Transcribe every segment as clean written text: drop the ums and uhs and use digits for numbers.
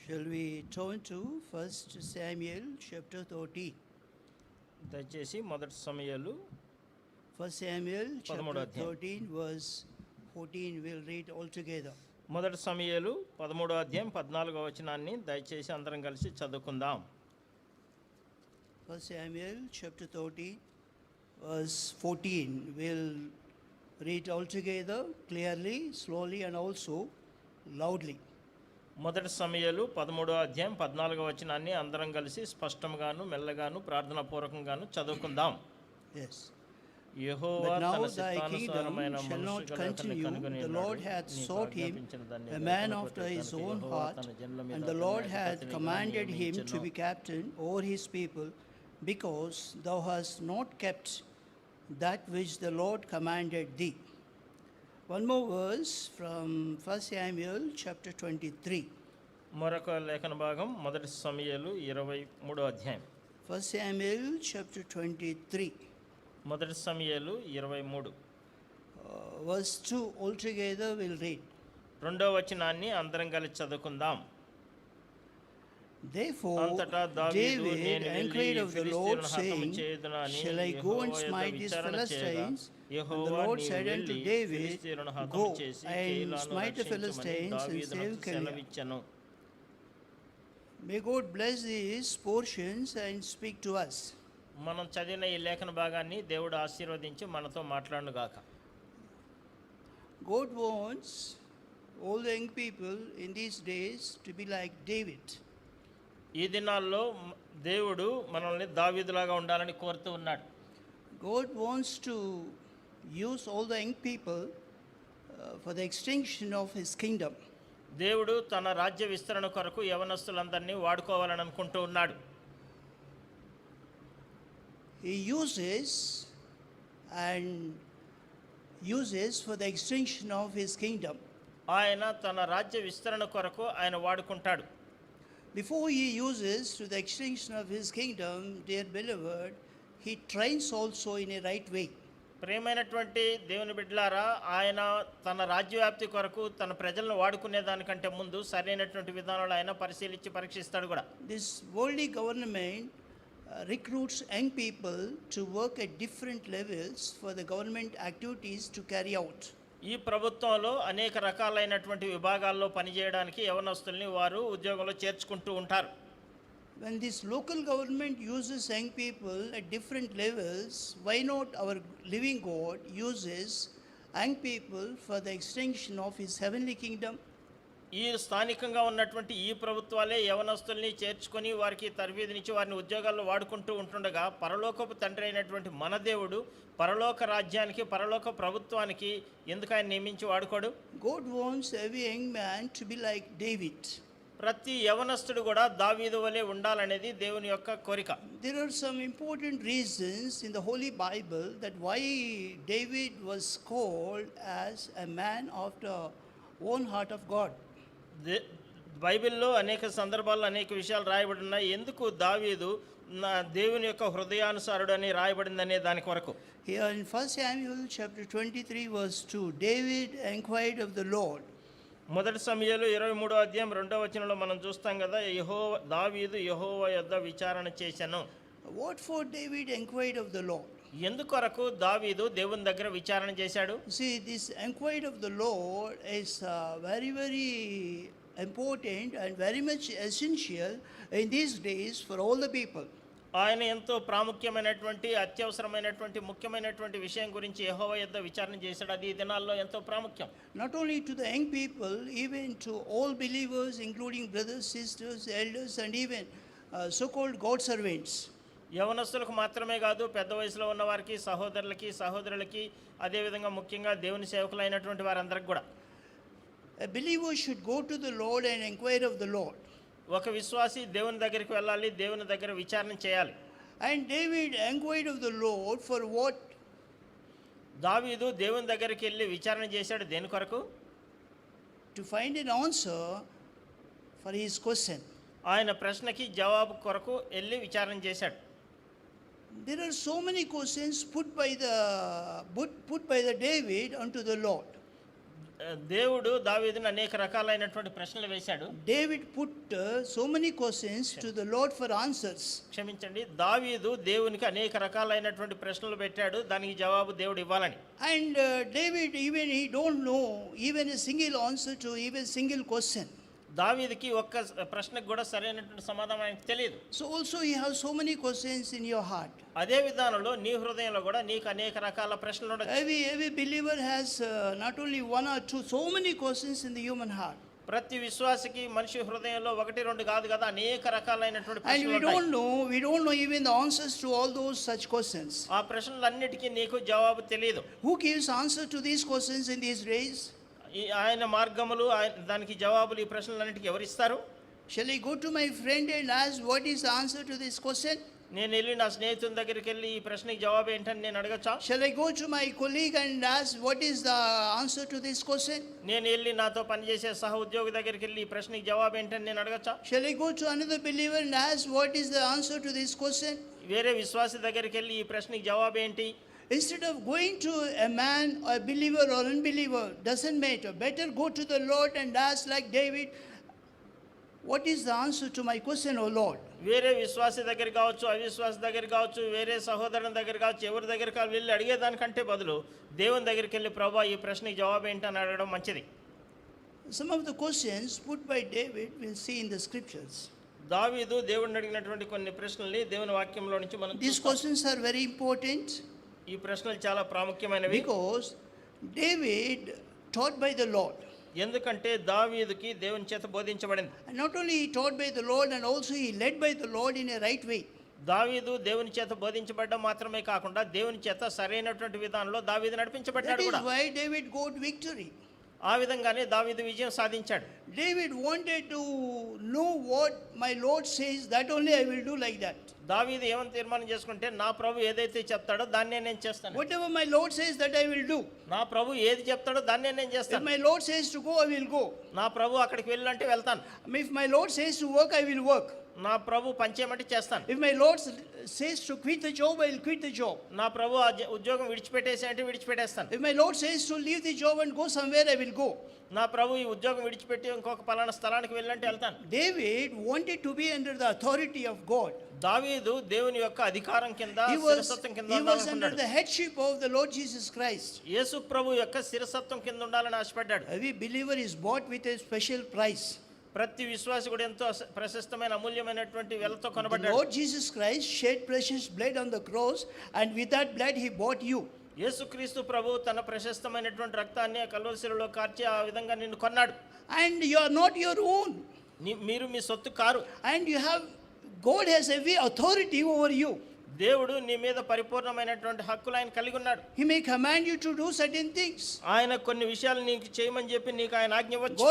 Shall we turn to 1 Samuel chapter 13? దయచేసి మొదటి సమయాలు 1 Samuel chapter 13 13 verse 14 we'll read all together. మొదటి సమయాలు 13వ అధ్యాయం 14వ వచనాన్ని దయచేసి అందరం కలిసి చదువుకుందాం. 1 Samuel chapter 13 verse 14 we'll read all together clearly, slowly and also loudly. మొదటి సమయాలు 13వ అధ్యాయం 14వ వచనాన్ని అందరం కలిసి స్పష్టంగాను మెల్లగాను ప్రార్థనాపూర్వకంగాను చదువుకుందాం. Yes. యెహోవా But now తన thy చిత్తానుసారమైన kingdom shall not మనుష్యులను continue. కనుగొని The Lord hath నీకు sought him, ఆజ్ఞాపించిన దాన్ని a man వెతకకపోతే after his కనుక own యెహోవా heart, తన జనుల మీద and the అతని Lord hath అధిపతినిగా commanded him to నియమించెను. be captain over his people, because thou hast not kept that which the Lord commanded thee. One more verse from 1 Samuel chapter 23. మరొక లేఖన భాగం మొదటి సమయాలు 23వ అధ్యాయం 1 Samuel chapter 23. మొదటి సమయాలు 23 Verse 2 altogether we'll read. రెండవ వచనాన్ని అందరం కలిసి చదువుకుందాం. Therefore అంతటా దావీదు David నేను వెళ్ళి inquired of the Lord, ఫిలిష్తీయులను హతము saying, చేయుదునా అని Shall I go and యెహోవా యొద్ద smite these విచారణ చేయగా, Philistines? And the Jehovah Lord నీవు said unto వెళ్ళి David, ఫిలిష్తీయులను హతము Go చేసి and కీలాను smite the రక్షించుమని Philistines and దావీదునకు save Keilah. సెలవిచ్చెను. May God bless these portions and speak to us. మనం చదివిన ఈ లేఖన భాగాన్ని దేవుడు ఆశీర్వదించి మనతో మాట్లాడుగాక. God wants all the young people in these days to be like David. ఈ దినాల్లో దేవుడు మనల్ని దావీదులాగా ఉండాలని కోరుతూ ఉన్నాడు. God wants to use all the young people for the extension of his kingdom. దేవుడు తన రాజ్య విస్తరణ కొరకు యవనస్తులందరినీ వాడుకోవాలని అనుకుంటూ ఉన్నాడు. He uses for the extension of his kingdom. ఆయన తన రాజ్య విస్తరణ కొరకు ఆయన వాడుకుంటాడు. Before he uses to the extension of his kingdom, dear beloved, he trains also in a right way. ప్రియమైనటువంటి దేవుని బిడ్డలారా, ఆయన తన రాజ్యవ్యాప్తి కొరకు తన ప్రజలను వాడుకునే దానికంటే ముందు సరైనటువంటి విధానాలు ఆయన పరిశీలించి పరీక్షిస్తాడు కూడా. This worldly government recruits young people to work at different levels for the government activities to carry out. ఈ ప్రభుత్వంలో అనేక రకాలైనటువంటి విభాగాల్లో పనిచేయడానికి యవనస్తుల్ని వారు ఉద్యోగంలో చేర్చుకుంటూ ఉంటారు. When this local government uses young people at different levels, why not our living God uses young people for the extension of his heavenly kingdom? ఈ స్థానికంగా ఉన్నటువంటి ఈ ప్రభుత్వాలే యవనస్తుల్ని చేర్చుకొని వారికి తర్ఫీదునిచ్చి వారిని ఉద్యోగాల్లో వాడుకుంటూ ఉంటుండగా, పరలోకపు తండ్రి అయినటువంటి మన దేవుడు పరలోక రాజ్యానికి పరలోక ప్రభుత్వానికి ఎందుకు ఆయన నియమించి వాడుకోడు? God wants every young man to be like David. ప్రతి యవనస్తుడు కూడా దావీదు వలె ఉండాలనేది దేవుని యొక్క కోరిక. There are some important reasons in the Holy Bible that why David was called as a man after own heart of God. బైబిల్లో అనేక సందర్భాల్లో అనేక విషయాలు రాయబడి ఉన్నాయి. ఎందుకు దావీదు దేవుని యొక్క హృదయానుసారుడు అని రాయబడిందనే దాని కొరకు. Here in 1 Samuel chapter 23 verse 2, David inquired of the Lord. మొదటి సమయాలు 23వ అధ్యాయం 2వ వచనంలో మనం చూస్తాం కదా, దావీదు యెహోవా యొద్ద విచారణ చేశాను. What for David inquired of the Lord? ఎందుకొరకు దావీదు దేవుని దగ్గర విచారణ చేశాడు? See, this inquiry of the Lord is very, very important and very much essential in these days for all the people. ఆయన ఎంతో ప్రాముఖ్యమైనటువంటి అత్యవసరమైనటువంటి ముఖ్యమైనటువంటి విషయం గురించి యెహోవా యొద్ద విచారణ చేశాడు. అది ఈ దినాల్లో ఎంతో ప్రాముఖ్యం. Not only to the young people, even to all believers, including brothers, sisters, elders, and even so-called God servants. యవనస్తులకు మాత్రమే కాదు, పెద్ద వయసులో ఉన్న వారికి, సహోదరులకి, సహోదరులకి, అదేవిధంగా ముఖ్యంగా దేవుని సేవకులైనటువంటి వారందరికి కూడా. A believer should go to the Lord and inquire of the Lord. ఒక విశ్వాసి దేవుని దగ్గరికి వెళ్ళాలి, దేవుని దగ్గర విచారణ చేయాలి. And David inquired of the Lord for what? దావీదు దేవుని దగ్గరికి వెళ్ళి విచారణ చేశాడు దేని కొరకు? To find an answer for his question. ఆయన ప్రశ్నకి జవాబు కొరకు వెళ్ళి విచారణ చేశాడు. There are so many questions put by the David unto the Lord. దేవుడు దావీదుని అనేక రకాలైనటువంటి ప్రశ్నలు వేశాడు. David put so many questions to the Lord for answers. క్షమించండి, దావీదు దేవునికి అనేక రకాలైనటువంటి ప్రశ్నలు పెట్టాడు, దానికి జవాబు దేవుడు ఇవ్వాలని. And David, even he don't know even a single answer to even single question. దావీదుకి ఒక్క ప్రశ్నకు కూడా సరైనటువంటి సమాధానం ఆయనకు తెలియదు. So also you have so many questions in your heart. అదే విధానంలో నీ హృదయంలో కూడా నీకు అనేక రకాల ప్రశ్నలు ఉండొచ్చు. Every believer has not only one or two, so many questions in the human heart. ప్రతి విశ్వాసికి మనిషి హృదయంలో ఒకటి రెండు కాదు కదా, అనేక రకాలైనటువంటి And ప్రశ్నలు ఉంటాయి. we don't know even the answers to all those such questions. ఆ ప్రశ్నలన్నిటికీ నీకు జవాబు తెలియదు. Who gives answer to these questions in these days? ఈ ఆయన మార్గములు దానికి జవాబులు ఈ ప్రశ్నలన్నిటికీ ఎవరిస్తారు? Shall I go to my friend and ask what is the answer to this question? నేను వెళ్ళి నా స్నేహితుని దగ్గరికి వెళ్ళి ఈ ప్రశ్నకి జవాబు ఏంటని నేను అడగచ్చా? Shall I go to my colleague and ask what is the answer to this question? నేను వెళ్ళి నాతో పనిచేసే సహ ఉద్యోగి దగ్గరికి వెళ్ళి ఈ ప్రశ్నకి జవాబు ఏంటని నేను అడగచ్చా? Shall I go to another believer and ask what is the answer to this question? వేరే విశ్వాసి దగ్గరికి వెళ్ళి ఈ ప్రశ్నకి జవాబు ఏంటి? Instead of going to a man or believer or unbeliever, doesn't matter. Better go to the Lord and ask like David, what is the answer to my question, O Lord? వేరే విశ్వాసి దగ్గర కావచ్చు, అవిశ్వాసి దగ్గర కావచ్చు, వేరే సహోదరుని దగ్గర కావచ్చు, ఎవరి దగ్గరికి వెళ్ళి అడిగేదానికంటే బదులు దేవుని దగ్గరికి వెళ్ళి ప్రభువా ఈ ప్రశ్నకి జవాబు ఏంటని అడగడం మంచిది. Some of the questions put by David we'll see in the scriptures. దావీదు దేవుడిని అడిగినటువంటి కొన్ని ప్రశ్నల్ని దేవుని వాక్యంలో నుంచి మనం These చూస్తాం. questions are very important ఈ ప్రశ్నలు చాలా ప్రాముఖ్యమైనవి. because David taught by the Lord. ఎందుకంటే దావీదుకి దేవుని చేత బోధించబడింది. And not only he taught by the Lord, and also he led by the Lord in a right way. దావీదు దేవుని చేత బోధించబడడం మాత్రమే కాకుండా దేవుని చేత సరైనటువంటి విధానంలో దావీదు That నడిపించబడ్డాడు is కూడా. why David got victory. ఆ విధంగానే దావీదు విజయం సాధించాడు. David wanted to know what my Lord says, that only I will do like that. దావీదు ఏమని తీర్మానం చేసుకుంటే నా ప్రభు ఏదైతే చెప్తాడో దాన్నే నేను చేస్తాను. Whatever my Lord says, that I will do. నా ప్రభు ఏది చెప్తాడో దాన్నే నేను If చేస్తాను. my Lord says to go, I will go. నా ప్రభు అక్కడికి వెళ్ళాలంటే వెళ్తాను. If my Lord says to work, I will work. నా ప్రభు పనిచేయమంటే చేస్తాను. If my Lord says to quit the job, I will quit the job. నా ప్రభు ఆ ఉద్యోగం విడిచిపెట్టేసి అంటే విడిచిపెట్టేస్తాను. If my Lord says to leave the job and go somewhere, I will go. నా ప్రభు ఈ ఉద్యోగం విడిచిపెట్టి ఇంకొక పలానా స్థలానికి వెళ్ళంటే వెళ్తాను. David wanted to be under the authority of God. దావీదు దేవుని యొక్క అధికారం కింద He was శిరసత్వం కింద under ఉండాలనుకున్నాడు. the headship of the Lord Jesus Christ. యేసు ప్రభు యొక్క శిరసత్వం కింద ఉండాలని ఆశపడ్డాడు. Every believer is bought with a special price. ప్రతి విశ్వాసి కూడా ఎంతో ప్రశస్తమైన అమూల్యమైనటువంటి వెలతో The కొనబడ్డాడు. Lord Jesus Christ shed precious blood on the cross, and with that blood he bought you. యేసుక్రీస్తు ప్రభు తన ప్రశస్తమైనటువంటి రక్తాన్ని కల్వరి శిలువలో కార్చి ఆ విధంగా నిన్ను కొన్నాడు. And you are not your own. మీరు మీ సొత్తు car. And you have, God has every authority over you. దేవుడు నీ మీద పరిపూర్ణమైనటువంటి హక్కులు ఆయన కలిగి ఉన్నాడు. He may command you to do certain things. ఆయన కొన్ని విషయాలు నీకు చేయమని చెప్పి నీకు ఆయన ఆజ్ఞ ఇవ్వచ్చు.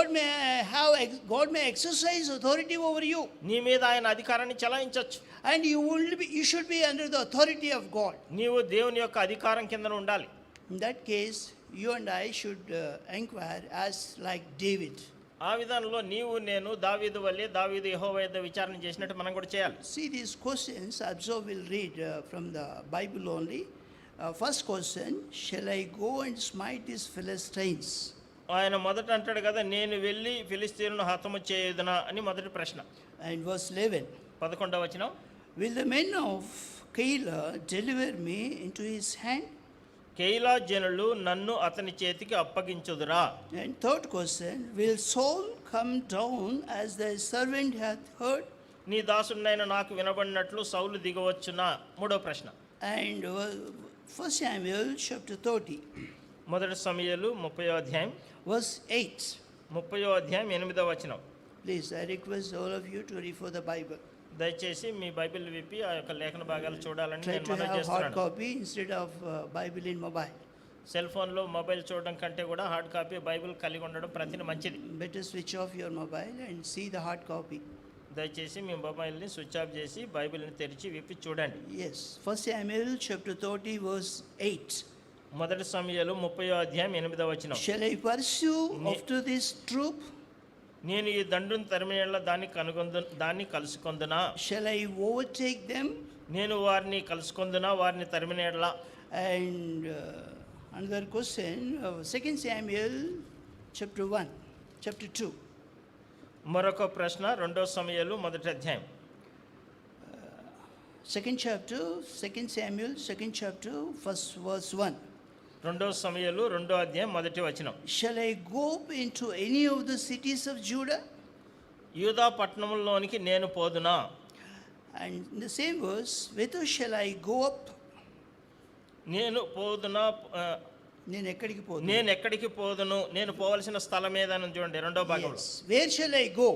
God may exercise authority over you. నీ మీద ఆయన అధికారాన్ని చలాయించవచ్చు. And you should be under the authority of God. నీవు దేవుని యొక్క అధికారం కింద ఉండాలి. In that case, you and I should inquire as like David. ఆ విధానంలో నీవు నేను దావీదు వల్లే దావీదు యెహోవా యొద్ద విచారణ చేసినట్టు మనం కూడా చేయాలి. See these questions, observe, we'll read from the Bible only. First question, shall I go and smite these Philistines? ఆయన మొదట అంటాడు కదా, నేను వెళ్ళి ఫిలిస్తీయులను హతము చేయుదునా అని మొదటి ప్రశ్న. And verse 11, 11వ వచనం, will the men of Keilah deliver me into his hand? Keilah జనులు నన్ను అతని చేతికి అప్పగించుదురా. And third question, will Saul come down as thy servant hath heard? నీ దాసుడినైన నాకు వినబడినట్లు సౌలు దిగవచ్చునా. మూడో ప్రశ్న. And 1 Samuel chapter 30, మొదటి సమూయేలు 30వ అధ్యాయం verse 8. 30వ అధ్యాయం 8వ వచనం. Please, I request all of you to refer the Bible. దయచేసి మీ బైబిల్ విప్పి ఆ యొక్క లేఖన భాగాలు చూడాలని Try నేను to మనవి have hard చేస్తున్నాను. copy instead of Bible in mobile. Cell ఫోన్లో మొబైల్ చూడడం కంటే కూడా హార్డ్ కాపీ బైబిల్ కలిగి ఉండడం ప్రతిని మంచిది. Better switch off your mobile and see the hard copy. దయచేసి మీ మొబైల్ని స్విచ్ ఆఫ్ చేసి బైబిల్ని తెరిచి విప్పి చూడండి. Yes, 1 Samuel chapter 30, verse 8. మొదటి సమూయేలు 30వ అధ్యాయం 8వ వచనం. Shall I pursue after this troop? నేను ఈ దండును తరిమినేళ్ళ దాన్ని కలుసుకొందునా. Shall I overtake them? నేను వారిని కలుసుకొందునా, వారిని తరిమినేళ్ళ. And another question, 2 Samuel chapter 1, chapter 2. మరొక ప్రశ్న 2 సమూయేలు మొదటి అధ్యాయం Second chapter, 2 Samuel, second chapter, first verse 1. 2 సమూయేలు 2 అధ్యాయం మొదటి వచనం. Shall I go up into any of the cities of Judah? యూదా పట్టణంలోనికి నేను పోదునా? And in the same verse, whither shall I go up? నేను పోదునా, నేను ఎక్కడికి పోదును? నేను ఎక్కడికి పోదును, నేను పోవలసిన స్థలం ఏదని చూడండి రెండో భాగంలో. Yes. Where shall I go?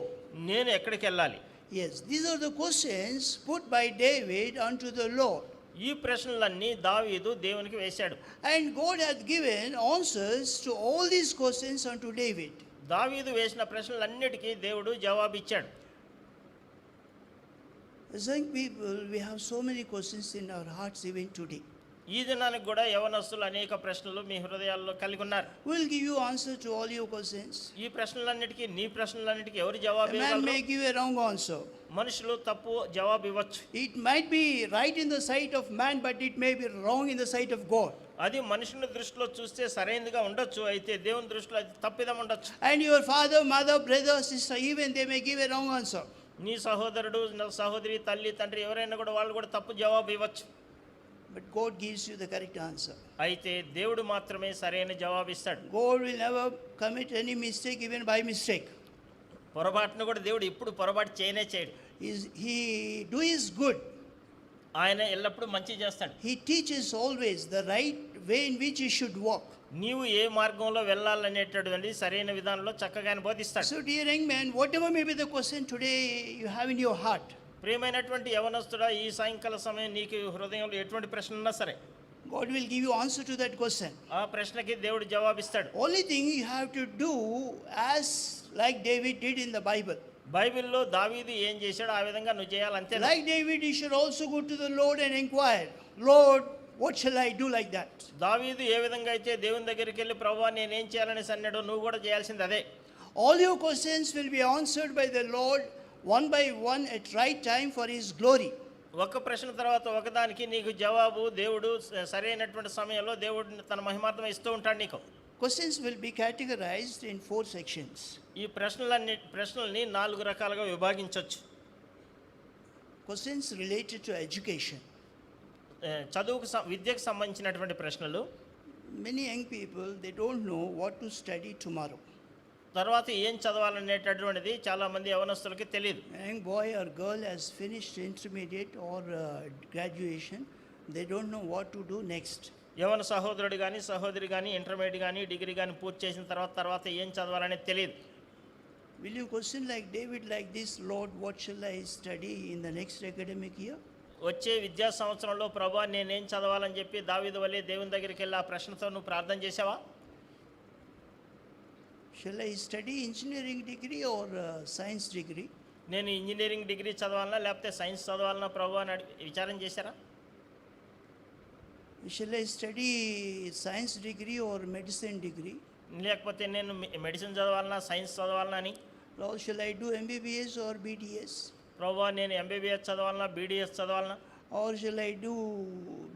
నేను ఎక్కడికి వెళ్ళాలి? Yes, these are the questions put by David unto the Lord. ఈ ప్రశ్నలన్నీ దావీదు దేవునికి వేశాడు. And God hath given answers to all these questions unto David. దావీదు వేసిన ప్రశ్నలన్నిటికీ దేవుడు జవాబిచ్చాడు. As young people, we have so many questions in our hearts even today. ఈ దినానికి కూడా యవనస్తులు అనేక ప్రశ్నలు మీ హృదయాల్లో కలిగి ఉన్నారు. We will give you answer to all your questions. ఈ ప్రశ్నలన్నిటికీ నీ ప్రశ్నలన్నిటికీ ఎవరు జవాబు A man ఇవ్వగలరు? may give a wrong answer. మనుషులు తప్పు జవాబు ఇవ్వచ్చు. It might be right in the sight of man, but it may be wrong in the sight of God. అది మనుషుని దృష్టిలో చూస్తే సరైనదిగా ఉండొచ్చు, అయితే దేవుని దృష్టిలో అది తప్పిదం ఉండొచ్చు. And your father, mother, brother, sister, even they may give a wrong answer. నీ సహోదరుడు, సహోదరి, తల్లి, తండ్రి ఎవరైనా కూడా వాళ్ళు కూడా తప్పు జవాబు ఇవ్వచ్చు. But God gives you the correct answer. అయితే దేవుడు మాత్రమే సరైన జవాబు ఇస్తాడు. God will never commit any mistake even by mistake. పొరపాటును కూడా దేవుడు ఇప్పుడు పొరపాటు చేయనే చేయడు. He do his good. ఆయన ఎల్లప్పుడూ మంచి చేస్తాడు. He teaches always the right way in which you should walk. నీవు ఏ మార్గంలో వెళ్ళాలనేటటువంటి సరైన విధానంలో చక్కగా ఆయన బోధిస్తాడు. So dear young man, whatever may be the question today you have in your heart, ప్రియమైనటువంటి యవనస్తుడా, ఈ సాయంకాల సమయం నీకు హృదయంలో ఎటువంటి ప్రశ్న ఉన్నా సరే God will give you answer to that question. ఆ ప్రశ్నకి దేవుడు జవాబిస్తాడు. Only thing you have to do as like David did in the Bible. బైబిల్లో దావీదు ఏం చేశాడో ఆ విధంగా నువ్వు చేయాలి, అంతే. Like David, you should also go to the Lord and inquire, Lord, what shall I do like that? దావీదు ఏ విధంగా అయితే దేవుని దగ్గరికి వెళ్ళి ప్రభువా నేనేం చేయాలని అన్నాడో నువ్వు కూడా చేయాల్సింది అదే. All your questions will be answered by the Lord one by one at right time for his glory. ఒక ప్రశ్న తర్వాత ఒకదానికి నీకు జవాబు దేవుడు సరైనటువంటి సమయంలో దేవుడు తన మహిమార్థం ఇస్తూ ఉంటాడు నీకు. Questions will be categorized in 4 sections. ఈ ప్రశ్నల్ని 4 రకాలుగా విభాగించవచ్చు. Questions related to education. చదువుకు విద్యకు సంబంధించినటువంటి ప్రశ్నలు. Many young people, they don't know what to study tomorrow. తర్వాత ఏం చదవాలనేటటువంటిది చాలా మంది యవనస్తులకి తెలియదు. A young boy or girl has finished intermediate or graduation, they don't know what to do next. యవన సహోదరుడు కానీ సహోదరి కానీ ఇంటర్మీడియట్ కానీ డిగ్రీ కానీ పూర్తి చేసిన తర్వాత ఏం చదవాలనేది తెలియదు. Will you question like David like this, Lord, what shall I study in the next academic year? వచ్చే విద్యా సంవత్సరంలో ప్రభువా నేనేం చదవాలని చెప్పి దావీదు వలె దేవుని దగ్గరికి వెళ్ళి ఆ ప్రశ్నతో నువ్వు ప్రార్థన చేసావా? Shall I study engineering degree or science degree? నేను ఇంజనీరింగ్ డిగ్రీ చదవాలన్నా లేకపోతే సైన్స్ చదవాలన్నా ప్రభువా అని విచారం చేశారా? Shall I study science degree or medicine degree? లేకపోతే నేను మెడిసిన్ చదవాలన్నా సైన్స్ చదవాలన్నా అని. Lord, shall I do MBBS or BDS? ప్రభువా నేను ఎంబీబీఎస్ చదవాలన్నా బీడీఎస్ చదవాలన్నా, Or shall I do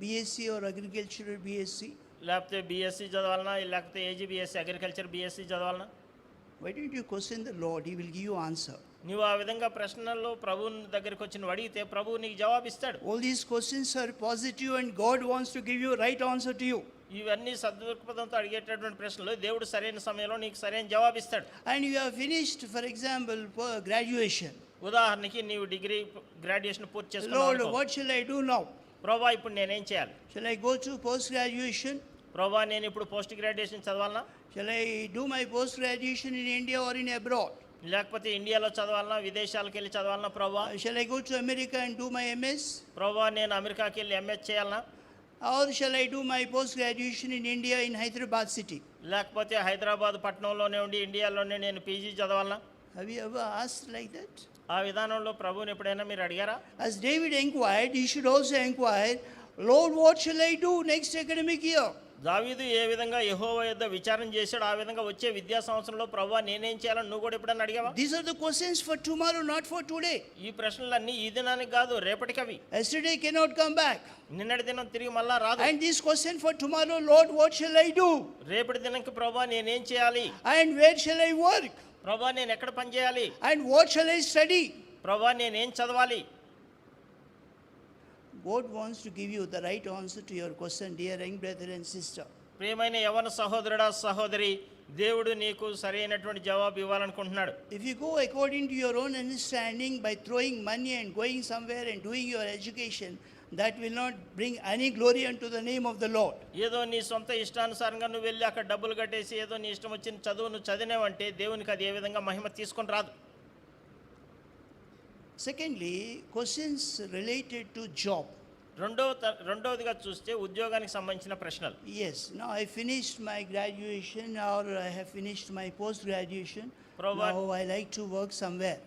BSc or agricultural BSc? లేకపోతే బీఎస్సీ చదవాలన్నా లేకపోతే ఏజీబీఎస్సీ అగ్రికల్చర్ బీఎస్సీ చదవాలన్నా? Why don't you question the Lord? He will give you answer. నువ్వు ఆ విధంగా ప్రశ్నల్లో ప్రభువుని దగ్గరికి వచ్చి నువ్వు అడిగితే ప్రభువు నీకు జవాబిస్తాడు. All these questions are positive and God wants to give you right answer to you. ఇవన్నీ సద్దృక్పథంతో అడిగేటటువంటి ప్రశ్నలు దేవుడు సరైన సమయంలో నీకు సరైన జవాబిస్తాడు. And you have finished, for example, for graduation. ఉదాహరణకి నీవు డిగ్రీ గ్రాడ్యుయేషన్ పూర్తి Lord, చేసుకున్నావు. what shall I do now? ప్రభా ఇప్పుడు నేనేం చేయాలి? Shall I go to post graduation? ప్రభా నేను ఇప్పుడు పోస్ట్ గ్రాడ్యుయేషన్ చదవాలన్నా, Shall I do my post graduation in India or in abroad? లేకపోతే ఇండియాలో చదవాలన్నా విదేశాలకు వెళ్ళి చదవాలన్నా? ప్రభా Shall I go to America and do my MS? ప్రభా నేను అమెరికాకి వెళ్ళి ఎంఎస్ చేయాలన్నా? Or shall I do my post graduation in India in Hyderabad city? లేకపోతే హైదరాబాద్ పట్టణంలోనే ఉండి ఇండియాలోనే నేను PG చదవాలన్నా? Have you ever asked like that? ఆ విధానంలో ప్రభువుని ఎప్పుడైనా మీరు అడిగారా? As David inquired, you should also inquire, Lord, what shall I do next academic year? దావీదు ఏ విధంగా యెహోవా యొద్ద విచారణ చేశాడు ఆ విధంగా వచ్చే విద్యా సంవత్సరంలో ప్రభువా నేనేం చేయాలని నువ్వు కూడా ఎప్పుడన్నా అడిగావా? These are the questions for tomorrow, not for today. ఈ ప్రశ్నలన్నీ ఈ దినానికి కాదు రేపటికి అవి. Yesterday cannot come back. నిన్నటి దినం తిరిగి మళ్ళా రాదు. And this question for tomorrow, Lord, what shall I do? రేపటి దినంకి ప్రభువా నేనేం చేయాలి? And where shall I work? ప్రభువా నేను ఎక్కడ పని చేయాలి? And what shall I study? ప్రభువా నేనేం చదవాలి? God wants to give you the right answer to your question, dear young brother and sister. ప్రియమైన యవన సహోదరుడా సహోదరి, దేవుడు నీకు సరైనటువంటి జవాబు ఇవ్వాలనుకుంటున్నాడు. If you go according to your own understanding by throwing money and going somewhere and doing your education, that will not bring any glory unto the name of the Lord. ఏదో నీ సొంత ఇష్టానుసారంగా నువ్వు వెళ్ళి అక్కడ డబ్బులు కట్టేసి ఏదో నీ ఇష్టం వచ్చిన చదువు నువ్వు చదివినావంటే దేవునికి అది ఏ విధంగా మహిమ తీసుకొని రాదు. Secondly, questions related to job. రెండవదిగా చూస్తే ఉద్యోగానికి సంబంధించిన ప్రశ్నలు. Yes, now I finished my graduation or I have finished my post graduation. Now I like to work somewhere.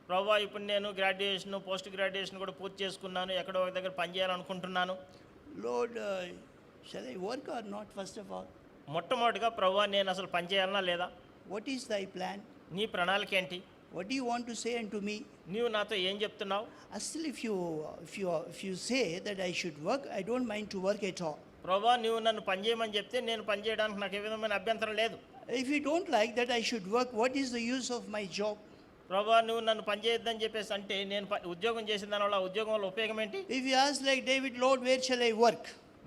ప్రభువా ఇప్పుడు నేను గ్రాడ్యుయేషన్ పోస్ట్ గ్రాడ్యుయేషన్ కూడా పూర్తి చేసుకున్నాను, ఎక్కడో ఒక దగ్గర పని చేయాలనుకుంటున్నాను. Lord, shall I work or not first of all? మొట్టమొదటిగా ప్రభువా నేను అసలు పని చేయాలనా లేదా? What is thy plan? నీ ప్రణాళిక ఏంటి? What do you want to say unto me? నీవు నాతో ఏం చెప్తున్నావు? Still, if you say that I should work, I don't mind to work at all. ప్రభువా నువ్వు నన్ను పని చేయమని చెప్తే నేను పని చేయడానికి నాకు ఏ విధమైన అభ్యంతరం లేదు. If you don't like that I should work, what is the use of my job? ప్రభువా నువ్వు నన్ను పని చేయొద్దని చెప్పేసి అంటే నేను ఉద్యోగం చేసిన దానివల్ల ఉద్యోగం వల్ల ఉపయోగం ఏంటి? If you ask like David, Lord, where shall I work?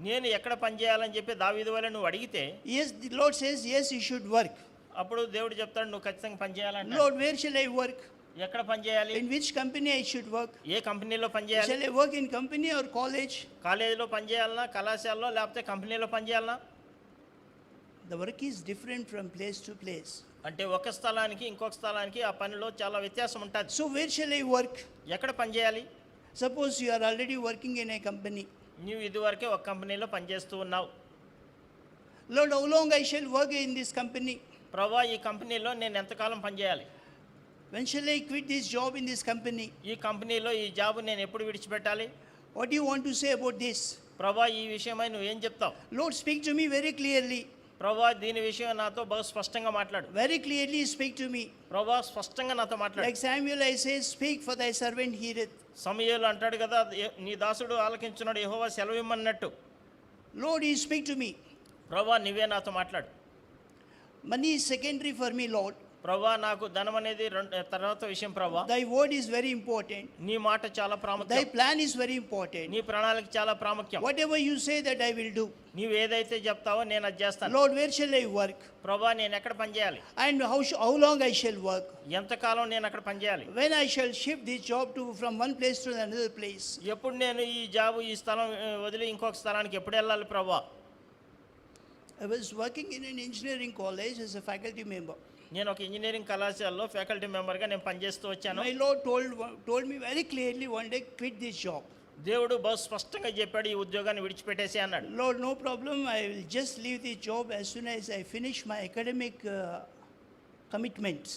నేను ఎక్కడ పని చేయాలని చెప్పి దావీదు వల్ల నువ్వు అడిగితే Yes, the Lord says, yes, you should work. అప్పుడు దేవుడు చెప్తాడు నువ్వు ఖచ్చితంగా పని చేయాలంటే. Lord, where shall I work? ఎక్కడ పని చేయాలి? In which company I should work? ఏ కంపెనీలో పని చేయాలి? Shall I work in company or college? కాలేజీలో పని చేయాలన్నా, కళాశాలలో, లేకపోతే కంపెనీలో పని చేయాలన్నా? The work is different from place to place. అంటే ఒక స్థలానికి ఇంకొక స్థలానికి ఆ పనిలో చాలా వ్యత్యాసం ఉంటుంది. So where shall I work? ఎక్కడ పని చేయాలి? Suppose you are already working in a company. నీవు ఇదివరకే ఒక కంపెనీలో పనిచేస్తూ ఉన్నావు. Lord, how long I shall work in this company? ప్రభువా ఈ కంపెనీలో నేను ఎంతకాలం పని చేయాలి? When shall I quit this job in this company? ఈ కంపెనీలో ఈ జాబ్ నేను ఎప్పుడు విడిచిపెట్టాలి? What do you want to say about this? ప్రభువా ఈ విషయమై నువ్వు ఏం చెప్తావు? Lord, speak to me very clearly. ప్రభువా దీని విషయం నాతో బహు స్పష్టంగా మాట్లాడు. Very clearly speak to me. ప్రభువా స్పష్టంగా నాతో మాట్లాడు. Like Samuel, I say, speak, for thy servant heareth. సమూయేలు అంటాడు కదా, నీ దాసుడు ఆలకించున్నాడు, యెహోవా సెలవిమ్మన్నట్టు. Lord, you speak to me. ప్రభువా నువ్వే నాతో మాట్లాడు. Money is secondary for me, Lord. ప్రభువా నాకు ధనం అనేది తర్వాత విషయం. ప్రభువా Thy word is very important. నీ మాట చాలా Thy ప్రాముఖ్యం. plan is very important. నీ ప్రణాళిక చాలా ప్రాముఖ్యం. Whatever you say that I will do. నీవు ఏదైతే చెప్తావో నేను అది చేస్తాను. Lord, where shall I work? ప్రభువా నేను ఎక్కడ పని చేయాలి? And how long I shall work? ఎంతకాలం నేను అక్కడ పని చేయాలి? When I shall shift this job from one place to another place. ఎప్పుడు నేను ఈ జాబు ఈ స్థలం వదిలి ఇంకొక స్థలానికి ఎప్పుడు వెళ్ళాలి ప్రభువా? I was working in an engineering college as a faculty member. నేను ఒక ఇంజనీరింగ్ కళాశాలలో ఫ్యాకల్టీ మెంబర్గా నేను పనిచేస్తూ వచ్చాను. My Lord told me very clearly one day, quit this job. దేవుడు బహు స్పష్టంగా చెప్పాడు ఈ ఉద్యోగాన్ని విడిచిపెట్టేసి అన్నాడు. Lord, no problem. I will just leave this job as soon as I finish my academic commitments.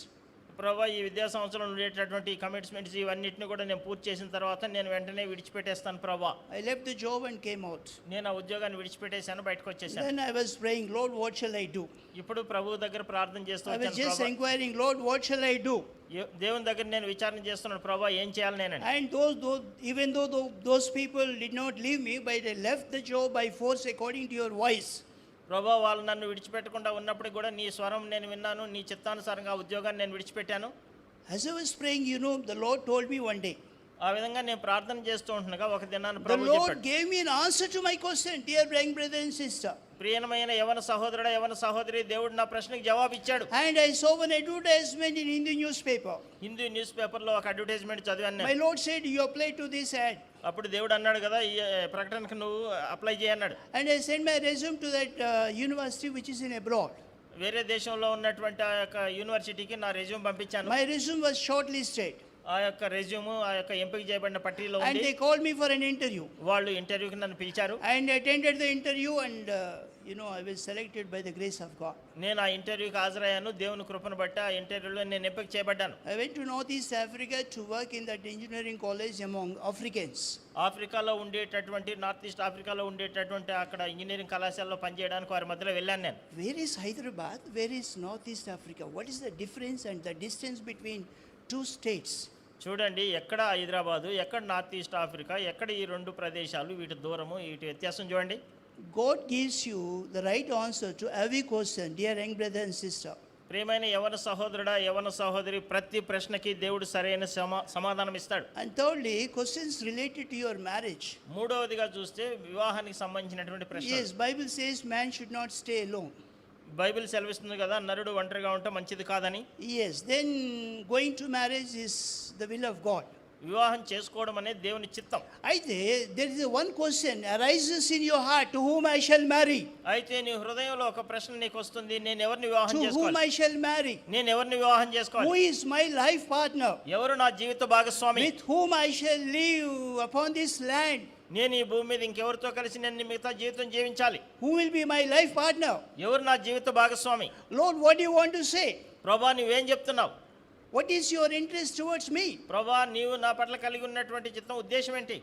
ప్రభువా ఈ విద్యా సంవత్సరంలో ఉండేటటువంటి కమిట్మెంట్స్ ఇవన్నిటిని కూడా నేను పూర్తి చేసిన తర్వాత నేను వెంటనే విడిచిపెట్టేస్తాను ప్రభువా. I left the job and came out. నేను ఆ ఉద్యోగాన్ని విడిచిపెట్టేశాను, బయటకు వచ్చేసాను. Then I was praying, Lord, what shall I do? ఇప్పుడు ప్రభువు దగ్గర ప్రార్థన చేస్తూ I was వచ్చాను. just ప్రభువా inquiring, Lord, what shall I do? దేవుని దగ్గర నేను విచారణ చేస్తున్నాను, ప్రభువా ఏం చేయాలి నేనని. And even though those people did not leave me, but they left the job by force according to your voice. ప్రభువా వాళ్ళు నన్ను విడిచిపెట్టకుండా ఉన్నప్పుడు కూడా నీ స్వరం నేను విన్నాను, నీ చిత్తానుసారంగా ఆ ఉద్యోగాన్ని నేను విడిచిపెట్టాను. As I was praying, the Lord told me one day. ఆ విధంగా నేను ప్రార్థన చేస్తూ ఉంటుండగా ఒక దినాన్ని The ప్రభువు Lord చెప్పాడు. gave me an answer to my question, dear young brother and sister. ప్రియమైన యవన సహోదరుడా యవన సహోదరి, దేవుడు నా ప్రశ్నకి జవాబు ఇచ్చాడు. And I saw an advertisement in Hindu newspaper. Hindu news పేపర్లో ఒక అడ్వర్టైజ్మెంట్ చదివాను My నేను. Lord said, you apply to this ad. అప్పుడు దేవుడు అన్నాడు కదా ఈ ప్రకటనకు నువ్వు apply చేయన్నాడు. And I sent my resume to that university which is in abroad. వేరే దేశంలో ఉన్నటువంటి ఆ యొక్క యూనివర్సిటీకి నా రెజ్యూమ్ పంపించాను. My resume was shortlisted. ఆ యొక్క రెజ్యూమ్ ఆ యొక్క ఎంపిక చేయబడిన పట్టీలో And ఉంది. they called me for an interview. వాళ్ళు ఇంటర్వ్యూకి నన్ను పిలిచారు. And I attended the interview and, I was selected by the grace of God. నేను ఆ ఇంటర్వ్యూకి హాజరయ్యాను. దేవుని కృపను బట్టి ఆ ఇంటర్వ్యూలో నేను ఎంపిక చేయబడ్డాను. I went to Northeast Africa to work in that engineering college among Africans. ఆఫ్రికాలో ఉండేటటువంటి నార్త్ ఈస్ట్ ఆఫ్రికాలో ఉండేటటువంటి అక్కడ ఇంజనీరింగ్ కళాశాలలో పనిచేయడానికి వారి మధ్యలో వెళ్ళాను నేను. Where is Hyderabad? Where is Northeast Africa? What is the difference and the distance between two states? చూడండి, ఎక్కడ హైదరాబాదు, ఎక్కడ నార్త్ ఈస్ట్ ఆఫ్రికా, ఎక్కడ ఈ రెండు ప్రదేశాలు, వీటి దూరము, వీటి వ్యత్యాసం చూడండి. God gives you the right answer to every question, dear young brother and sister. ప్రియమైన యవన సహోదరుడా, యవన సహోదరి, ప్రతి ప్రశ్నకి దేవుడు సరైన సమాధానం ఇస్తాడు. And thirdly, questions related to your marriage. మూడవదిగా చూస్తే వివాహానికి సంబంధించినటువంటి ప్రశ్న. Yes, Bible says man should not stay alone. Bible సెలవిస్తుంది కదా, నరుడు ఒంటరిగా ఉంటే మంచిది కాదని. Yes, then going to marriage is the will of God. వివాహం చేసుకోవడం అనేది దేవుని చిత్తం. అయితే there is one question arises in your heart, to whom I shall marry. అయితే నీ హృదయంలో ఒక ప్రశ్న నీకు వస్తుంది, నేను ఎవరిని వివాహం To whom చేసుకోవాలి, I shall marry. నేను ఎవరిని వివాహం Who చేసుకోవాలి, is my life partner? ఎవరు నా జీవిత భాగస్వామి, With whom I shall live upon this land. నేను ఈ భూమి మీద ఇంకెవరితో కలిసి నేను మిగతా జీవితం జీవించాలి, Who will be my life partner? ఎవరు నా జీవిత భాగస్వామి. Lord, what do you want to say? ప్రభా నువ్వేం చెప్తున్నావు, What is your interest towards me? ప్రభా నీవు నా పట్ల కలిగి ఉన్నటువంటి చిత్తం ఉద్దేశం ఏంటి.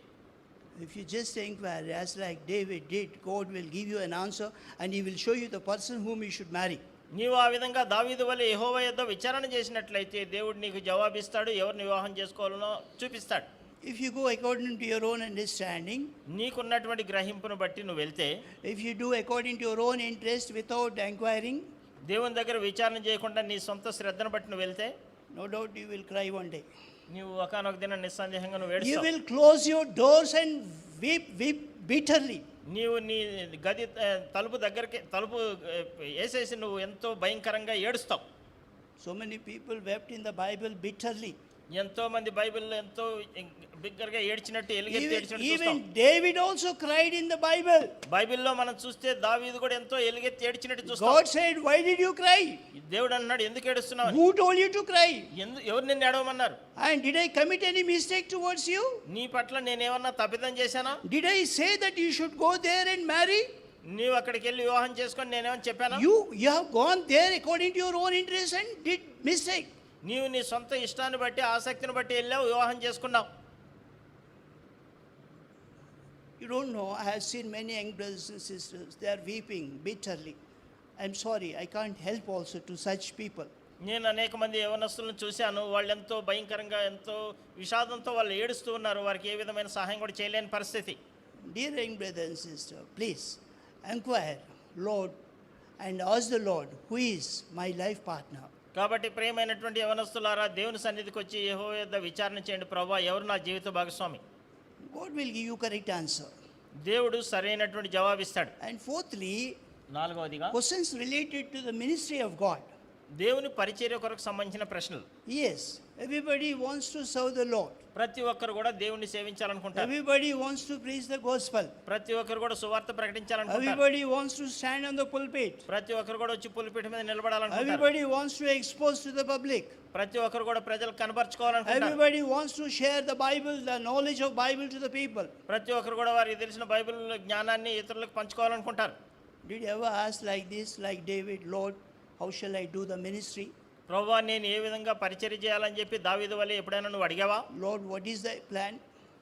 If you just inquire, as like David did, God will give you an answer and he will show you the person whom you should marry. నీవు ఆ విధంగా దావీదు వలె యెహోవా యొద్ద విచారణ చేసినట్లయితే దేవుడు నీకు జవాబిస్తాడు, ఎవరిని వివాహం చేసుకోవాలనో చూపిస్తాడు. If you go according to your own understanding, నీకున్నటువంటి గ్రహింపును బట్టి నువ్వు వెళ్తే, if you do according to your own interest without inquiring, దేవుని దగ్గర విచారణ చేయకుండా నీ సొంత శ్రద్ధను బట్టి నువ్వు వెళ్తే, no doubt you will cry one day. నీవు ఒకానొక దిన నిస్సందేహంగా నువ్వు You ఏడుస్తావు. will close your doors and weep bitterly. నీవు నీ గది తలుపు దగ్గరికి తలుపు వేసేసి నువ్వు ఎంతో భయంకరంగా ఏడుస్తావు. So many people wept in the Bible bitterly. ఎంతో మంది బైబిల్లో ఎంతో బిగ్గరగా ఏడ్చినట్టు ఎలుగెత్తి ఏడ్చినట్టు చూస్తాం. Even David also cried in the Bible. బైబిల్లో మనం చూస్తే దావీదు కూడా ఎంతో ఎలుగెత్తి ఏడ్చినట్టు చూస్తాం. God said, why did you cry? దేవుడు అన్నాడు, ఎందుకు ఏడుస్తున్నావు అని. Who told you to cry? ఎవరు నిన్ను ఏడవమన్నారు? And did I commit any mistake towards you? నీ పట్ల నేనేమన్నా తప్పిదం చేశానా? Did I say that you should go there and marry? నీవు అక్కడికి వెళ్ళి వివాహం చేసుకొని నేనేమని చెప్పానా? You have gone there according to your own interest and did mistake. నీవు నీ సొంత ఇష్టాన్ని బట్టి ఆసక్తిని బట్టి వెళ్ళావు, వివాహం చేసుకున్నావు. You don't know, I have seen many young brothers and sisters, they are weeping bitterly. I'm sorry, I can't help also to such people. నేను అనేక మంది యవనస్తులను చూశాను, వాళ్ళు ఎంతో భయంకరంగా ఎంతో విషాదంతో వాళ్ళు ఏడుస్తూ ఉన్నారు. వారికి ఏ విధమైన సహాయం కూడా చేయలేని పరిస్థితి. Dear young brother and sister, please inquire, Lord, and ask the Lord, who is my life partner? కాబట్టి ప్రియమైనటువంటి యవనస్తులారా, దేవుని సన్నిధికి వచ్చి యెహోవా యొద్ద విచారణ చేయండి, ప్రభువా ఎవరు నా జీవిత భాగస్వామి. God will give you correct answer. దేవుడు సరైనటువంటి జవాబిస్తాడు. And fourthly, నాలుగవదిగా questions related to the ministry of God. దేవుని పరిచర్య కొరకు సంబంధించిన ప్రశ్నలు. Yes, everybody wants to serve the Lord. ప్రతి ఒక్కరు కూడా దేవుని సేవించాలనుకుంటారు. Everybody wants to preach the gospel. ప్రతి ఒక్కరు కూడా సువార్త ప్రకటించాలనుకుంటారు. Everybody wants to stand on the pulpit. ప్రతి ఒక్కరు కూడా వచ్చి పులిపీఠ మీద నిలబడాలనుకుంటారు. Everybody wants to expose to the public. ప్రతి ఒక్కరు కూడా ప్రజలకు కనబర్చుకోవాలనుకుంటారు. Everybody wants to share the Bible, the knowledge of Bible to the people. ప్రతి ఒక్కరు కూడా వారికి తెలిసిన బైబిల్ జ్ఞానాన్ని ఇతరులకు పంచుకోవాలనుకుంటారు. Did you ever ask like this, like David, Lord, how shall I do the ministry? ప్రభువా నేను ఏ విధంగా పరిచర్య చేయాలని చెప్పి దావీదు వలె ఎప్పుడైనా నువ్వు అడిగావా? Lord, what is the plan?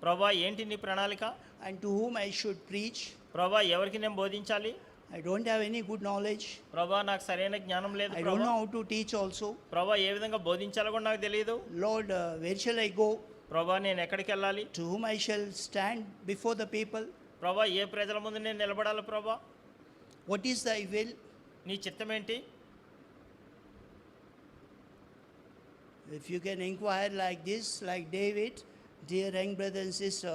ప్రభువా ఏంటి నీ ప్రణాళిక? And to whom I should preach? ప్రభువా ఎవరికి నేను బోధించాలి? I don't have any good knowledge. ప్రభువా నాకు సరైన జ్ఞానం లేదు. I don't know how to teach also. ప్రభువా ఏ విధంగా బోధించాలో కూడా నాకు తెలియదు. Lord, where shall I go? ప్రభువా నేను ఎక్కడికి వెళ్ళాలి? To whom I shall stand before the people? ప్రభువా ఏ ప్రజల ముందు నేను నిలబడాలి? ప్రభువా What is thy will? నీ చిత్తం ఏంటి? If you can inquire like this, like David, dear young brother and sister,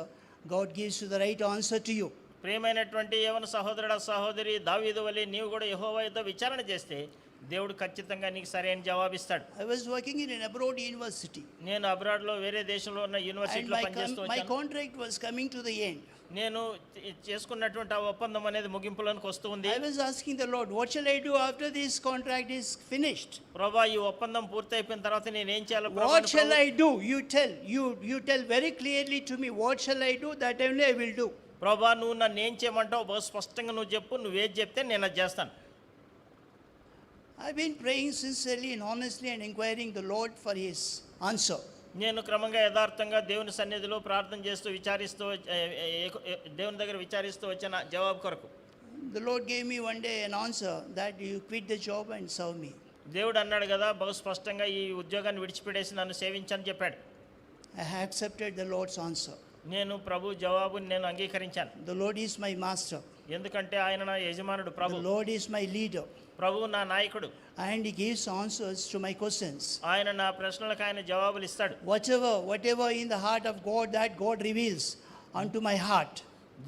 God gives you the right answer to you. ప్రియమైనటువంటి యవన సహోదరుడా సహోదరి, దావీదు వలె నీవు కూడా యెహోవా యొద్ద విచారణ చేస్తే దేవుడు ఖచ్చితంగా నీకు సరైన జవాబిస్తాడు. I was working in an abroad university, నేను అబ్రాడ్లో వేరే దేశంలో ఉన్న and యూనివర్సిటీలో పనిచేస్తూ my వచ్చాను. contract was coming to the end. నేను చేసుకున్నటువంటి ఆ ఒప్పందం అనేది ముగింపులోనికి వస్తూ ఉంది. I was asking the Lord, what shall I do after this contract is finished? ప్రభా, ఈ ఒప్పందం పూర్తి అయిపోయిన తర్వాత నేను ఏం చేయాలి ప్రభా? What shall I do? You tell very clearly to me, what shall I do? That only I will do. ప్రభా, నువ్వు నన్ను ఏం చేయమంటావు? బహు స్పష్టంగా నువ్వు చెప్పు, నువ్వేది చెప్తే నేను అది చేస్తాను. I've been praying sincerely and honestly and inquiring the Lord for his answer. నేను క్రమంగా యథార్థంగా దేవుని సన్నిధిలో ప్రార్థన చేస్తూ దేవుని దగ్గర విచారిస్తూ వచ్చిన జవాబు కొరకు The Lord gave me one day an answer that you quit the job and serve me. దేవుడు అన్నాడు కదా, బహు స్పష్టంగా ఈ ఉద్యోగాన్ని విడిచిపెట్టేసి నన్ను సేవించని చెప్పాడు. I have accepted the Lord's answer. నేను ప్రభు జవాబుని నేను అంగీకరించాను. The Lord is my master. ఎందుకంటే ఆయన నా యజమానుడు, ప్రభు. The Lord is my leader. ప్రభు నా నాయకుడు. And he gives answers to my questions. ఆయన నా ప్రశ్నలకు ఆయన జవాబులు ఇస్తాడు. Whatever in the heart of God, that God reveals unto my heart.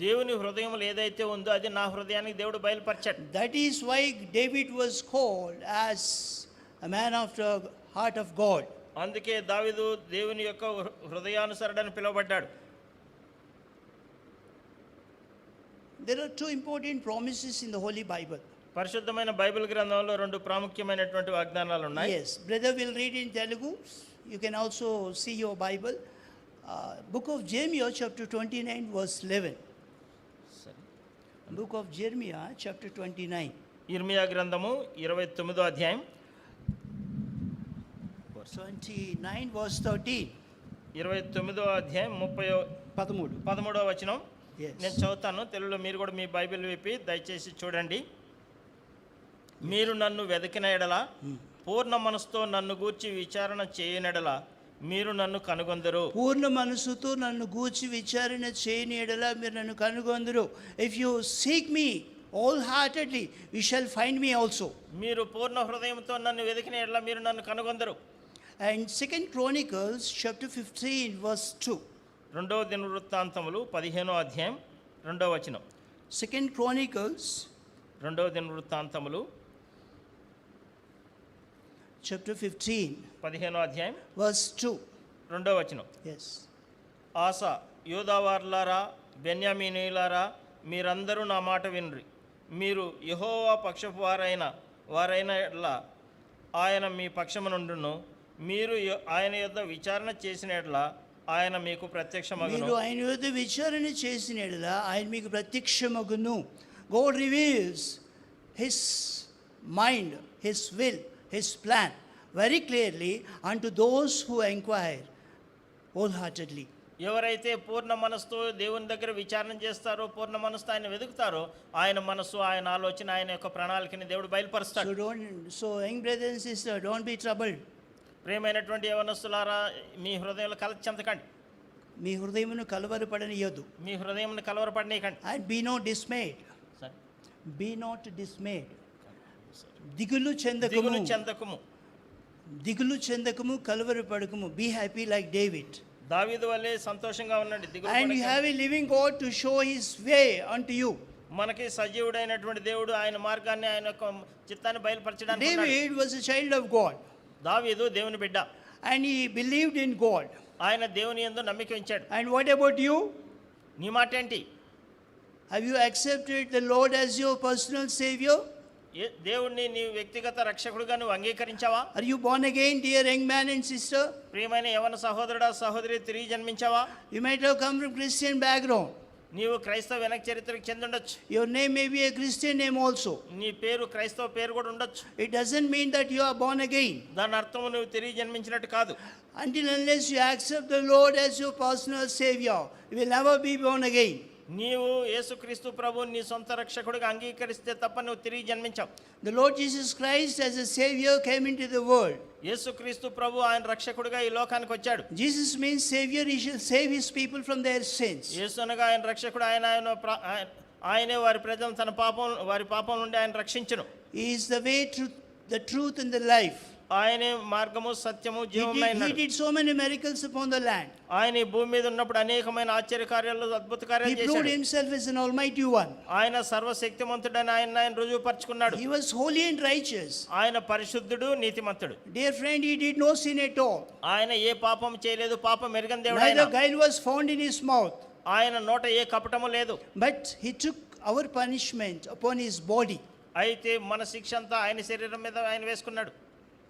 దేవుని హృదయంలో ఏదైతే ఉందో అది నా హృదయానికి దేవుడు బయలుపరిచాడు. That is why David was called as a man after heart of God. అందుకే దావీదు దేవుని యొక్క హృదయానుసరుడని పిలువబడ్డాడు. There are two important promises in the Holy Bible. పరిశుద్ధమైన బైబిల్ గ్రంథంలో రెండు ప్రాముఖ్యమైనటువంటి వాగ్దానాలు ఉన్నాయి. Yes, brother will read in Telugu. You can also see your Bible. Book of Jeremiah chapter 29 verse 11. Book of Jeremiah chapter 29. ఇర్మియా గ్రంథము 29వ అధ్యాయం 29 verse 13. 29వ అధ్యాయం 13వ వచనం. Yes. నేను చదువుతాను తెలుగులో, మీరు కూడా మీ బైబిల్ విప్పి దయచేసి చూడండి. మీరు నన్ను వెతికిన ఎడల, పూర్ణ మనసుతో నన్ను గూర్చి విచారణ చేయనెడల మీరు నన్ను కనుగొందరు. పూర్ణ మనసుతో నన్ను గూర్చి విచారణ చేయని ఎడల మీరు నన్ను కనుగొందరు. If you seek me wholeheartedly, you shall find me also. మీరు పూర్ణ హృదయంతో నన్ను వెతికిన ఎడల మీరు నన్ను కనుగొందరు. And 2 Chronicles chapter 15 verse 2. రెండవ దినవృత్తాంతములు 15వ అధ్యాయం 2వ వచనం. 2 Chronicles రెండవ దినవృత్తాంతములు chapter 15 15వ అధ్యాయం verse 2. 2వ వచనం. Yes. ఆసా, యూదావార్లారా, బెన్యామీనీయులారా, మీరందరూ నా మాట వినురి. మీరు యెహోవా పక్షపు వారైన ఎడల ఆయన మీ పక్షమునుండును. మీరు ఆయన యొద్ద విచారణ చేసిన ఎడల ఆయన మీకు ప్రత్యక్షమగును. మీరు ఆయన యొద్ద విచారణ చేసిన ఎడల ఆయన మీకు ప్రత్యక్షమగును. God reveals his mind, his will, his plan very clearly unto those who inquire wholeheartedly. ఎవరైతే పూర్ణ మనసుతో దేవుని దగ్గర విచారణ చేస్తారో, పూర్ణ మనసుతో ఆయన వెతుకుతారో, ఆయన మనసు, ఆయన ఆలోచన, ఆయన యొక్క ప్రణాళికని దేవుడు బయలుపరుస్తాడు. So young brothers and sisters, don't be troubled. ప్రియమైనటువంటి యవనస్తులారా, మీ హృదయంలో కలత చెందకండి. మీ హృదయమును కలవరపడనియొద్దు. మీ హృదయంను కలవరపడనీయకండి. And be not dismayed. Be not dismayed. దిగులు చెందకము. దిగులు చెందకము, కలవరపడకము. Be happy like David. దావీదు వలె సంతోషంగా ఉండండి. And you have a living God to show his way unto you. మనకి సజీవుడైనటువంటి దేవుడు ఆయన మార్గాన్ని, ఆయన యొక్క చిత్తాన్ని బయలుపరచడానికి. David was a child of God. దావీదు దేవుని బిడ్డ. And he believed in God. ఆయన దేవుని యందు నమ్మిక ఉంచాడు. And what about you? నీ మాట ఏంటి? Have you accepted the Lord as your personal savior? దేవుణ్ణి నీ వ్యక్తిగత రక్షకుడిగా నువ్వు అంగీకరించావా? Are you born again, dear young man and sister? ప్రియమైన యవన సహోదరుడా, సహోదరి, తిరిగి జన్మించావా? You might have come from Christian background. నీవు క్రైస్తవ వెనక చరిత్రకు చెందుండొచ్చు. Your name may be a Christian name also. నీ పేరు క్రైస్తవ పేరు కూడా ఉండొచ్చు. It doesn't mean that you are born again. దాని అర్థం నువ్వు తిరిగి జన్మించినట్టు కాదు. Until unless you accept the Lord as your personal savior, you will never be born again. నీవు యేసుక్రీస్తు ప్రభువుని నీ సొంత రక్షకుడిగా అంగీకరిస్తే తప్ప నువ్వు తిరిగి జన్మించావు. The Lord Jesus Christ as a savior came into the world. యేసుక్రీస్తు ప్రభు ఆయన రక్షకుడిగా ఈ లోకానికి వచ్చాడు. Jesus means savior. He shall save his people from their sins. యేసు అనగా ఆయన రక్షకుడు. ఆయనే వారి ప్రజలను వారి పాపం నుండి ఆయన రక్షించును. He is the way, the truth and the life. ఆయనే మార్గము సత్యము జీవమైన He did so many miracles upon the land. ఆయన ఈ భూమి మీద ఉన్నప్పుడు అనేకమైన ఆశ్చర్య కార్యాలు అద్భుత He కార్యాలు proved చేశాడు. himself as an almighty one. ఆయన సర్వశక్తిమంతుడని ఆయన రుజువుపరుచుకున్నాడు. He was holy and righteous. ఆయన పరిశుద్ధుడు నీతిమంతుడు. Dear friend, he did no sin at all. ఆయన ఏ పాపం చేయలేదు, పాపం ఎరగని దేవుడు ఆయన. Neither guile was found in his mouth. ఆయన నోట ఏ కపటము లేదు. But he took our punishment upon his body. అయితే మన శిక్ష అంతా ఆయన శరీరం మీద ఆయన వేసుకున్నాడు.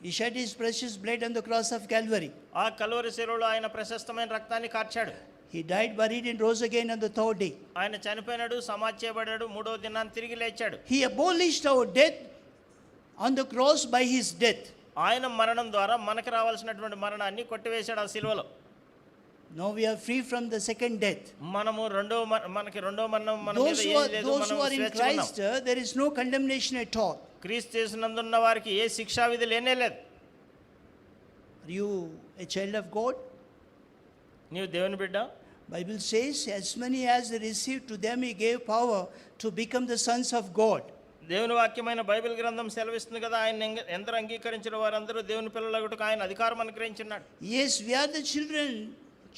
He shed his precious blood on the cross of Calvary. ఆ కలువరి శిలువలో ఆయన ప్రశస్తమైన రక్తాన్ని కార్చాడు. He died, buried, and rose again on the third day. ఆయన చనిపోయినాడు, సమాధి చేయబడ్డాడు, మూడవ దినాన్ని తిరిగి లేచాడు. He abolished our death on the cross by his death. ఆయన మరణం ద్వారా మనకు రావాల్సినటువంటి మరణాన్ని కొట్టివేశాడు ఆ శిలువలో. Now we are free from the second death. మనము మనకి రెండో మరణం మన మీద Those ఏం లేదు, who మనం are in స్వేచ్ఛగా ఉన్నాం. Christ, there is no condemnation at all. క్రీస్తు యేసునందున్న వారికి ఏ శిక్షా విధి లేనే లేదు. Are you a child of God? నీవు దేవుని బిడ్డ. Bible says, as many as they received, to them he gave power to become the sons of God. దేవుని వాక్యమైన బైబిల్ గ్రంథం సెలవిస్తుంది కదా, ఆయన ఎందరూ అంగీకరించిన వారందరూ దేవుని పిల్లలగుటకు ఆయన అధికారం అనుగ్రహించున్నాడు. Yes, we are the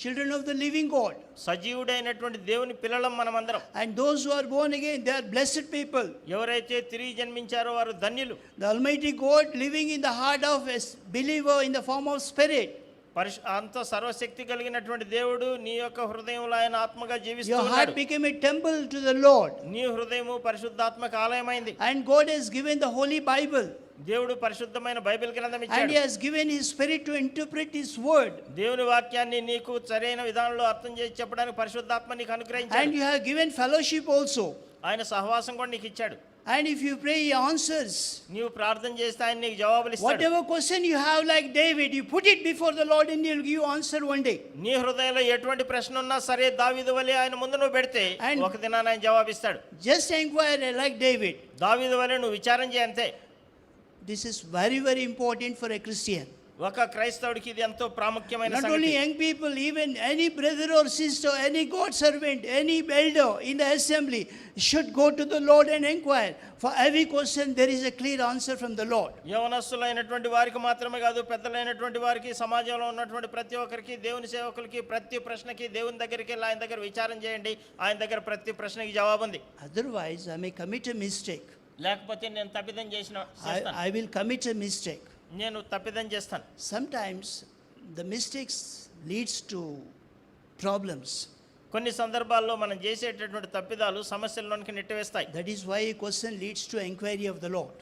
children of the living God. సజీవుడైనటువంటి దేవుని పిల్లలం మనమందరం. And those who are born again, they are blessed people. ఎవరైతే తిరిగి జన్మించారో వారు ధన్యులు. The Almighty God living in the heart of a believer in the form of spirit. అంత సర్వశక్తి కలిగినటువంటి దేవుడు నీ యొక్క హృదయంలో ఆయన ఆత్మగా Your జీవిస్తున్నాడు. heart became a temple to the Lord. నీ హృదయము పరిశుద్ధాత్మక ఆలయమైంది. And God has given the Holy Bible. దేవుడు పరిశుద్ధమైన బైబిల్ గ్రంథం And ఇచ్చాడు. he has given his spirit to interpret his word. దేవుని వాక్యాన్ని నీకు సరైన విధానంలో అర్థం చేసి చెప్పడానికి పరిశుద్ధాత్మ నీకు And అనుగ్రహించాడు. you have given fellowship also. ఆయన సహవాసం కూడా నీకు ఇచ్చాడు. And if you pray, he answers. నీవు ప్రార్థన చేస్తే ఆయన నీకు జవాబులు ఇస్తాడు. Whatever question you have, like David, you put it before the Lord and he'll give you answer one day. నీ హృదయంలో ఎటువంటి ప్రశ్న ఉన్నా సరే దావీదు వలె ఆయన ముందు నువ్వు పెడితే And- ఒక దినాన ఆయన జవాబిస్తాడు. Just inquire like David. దావీదు వలె నువ్వు విచారం చేయి అంతే. This is very, very important for a Christian. ఒక క్రైస్తవుడికి ఇది ఎంతో ప్రాముఖ్యమైన Not only సంగతి. young people, even any brother or sister, any God servant, any elder in the assembly should go to the Lord and inquire. For every question, there is a clear answer from the Lord. యవనస్తులైనటువంటి వారికి మాత్రమే కాదు, పెద్దలైనటువంటి వారికి, సమాజంలో ఉన్నటువంటి ప్రతి ఒక్కరికి, దేవుని సేవకులకి ప్రతి ప్రశ్నకి దేవుని దగ్గరికి వెళ్ళి ఆయన దగ్గర విచారం చేయండి. ఆయన దగ్గర ప్రతి ప్రశ్నకి జవాబు ఉంది. Otherwise, I may commit a mistake. లేకపోతే నేను తప్పిదం చేస్తాను. I will commit a mistake. నేను తప్పిదం చేస్తాను. Sometimes the mistakes leads to problems. కొన్ని సందర్భాల్లో మనం చేసేటటువంటి తప్పిదాలు సమస్యల్లోనికి నెట్టివేస్తాయి. That is why a question leads to inquiry of the Lord.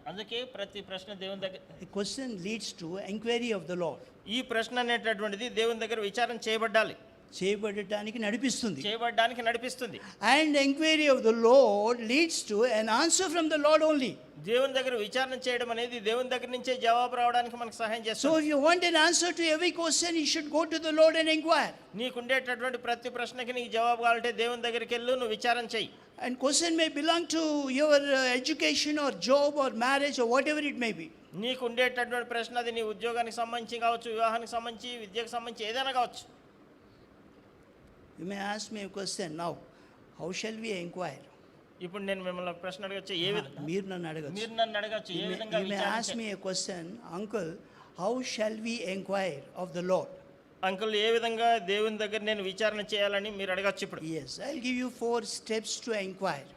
అందుకే ప్రతి ప్రశ్న దేవుని దగ్గర A question leads to inquiry of the Lord. ఈ ప్రశ్న అనేటటువంటిది దేవుని దగ్గర విచారం చేయబడాలి, చేయబడటానికి నడిపిస్తుంది. చేయబడడానికి నడిపిస్తుంది. And inquiry of the Lord leads to an answer from the Lord only. దేవుని దగ్గర విచారణ చేయడం అనేది దేవుని దగ్గర నుంచే జవాబు రావడానికి మనకు సహాయం So చేస్తుంది. if you want an answer to every question, you should go to the Lord and inquire. నీకుండేటటువంటి ప్రతి ప్రశ్నకి నీకు జవాబు కావాలంటే దేవుని దగ్గరికి వెళ్ళు, నువ్వు విచారం చెయ్యి. And question may belong to your education or job or marriage or whatever it may be. నీకు ఉండేటటువంటి ప్రశ్న అది నీ ఉద్యోగానికి సంబంధించి కావచ్చు, వివాహానికి సంబంధించి, విద్యకు సంబంధించి ఏదైనా కావచ్చు. You may ask me a question now. How shall we inquire? ఇప్పుడు నేను మిమ్మల్ని ఒక ప్రశ్న అడగచ్చు. మీరు నన్ను అడగచ్చు. మీరు నన్ను అడగచ్చు ఏ విధంగా You may ask me a question, Uncle, how shall we inquire of the Lord? Uncle ఏ విధంగా దేవుని దగ్గర నేను విచారణ చేయాలని మీరు అడగచ్చు. ఇప్పుడు Yes, I'll give you 4 steps to inquire.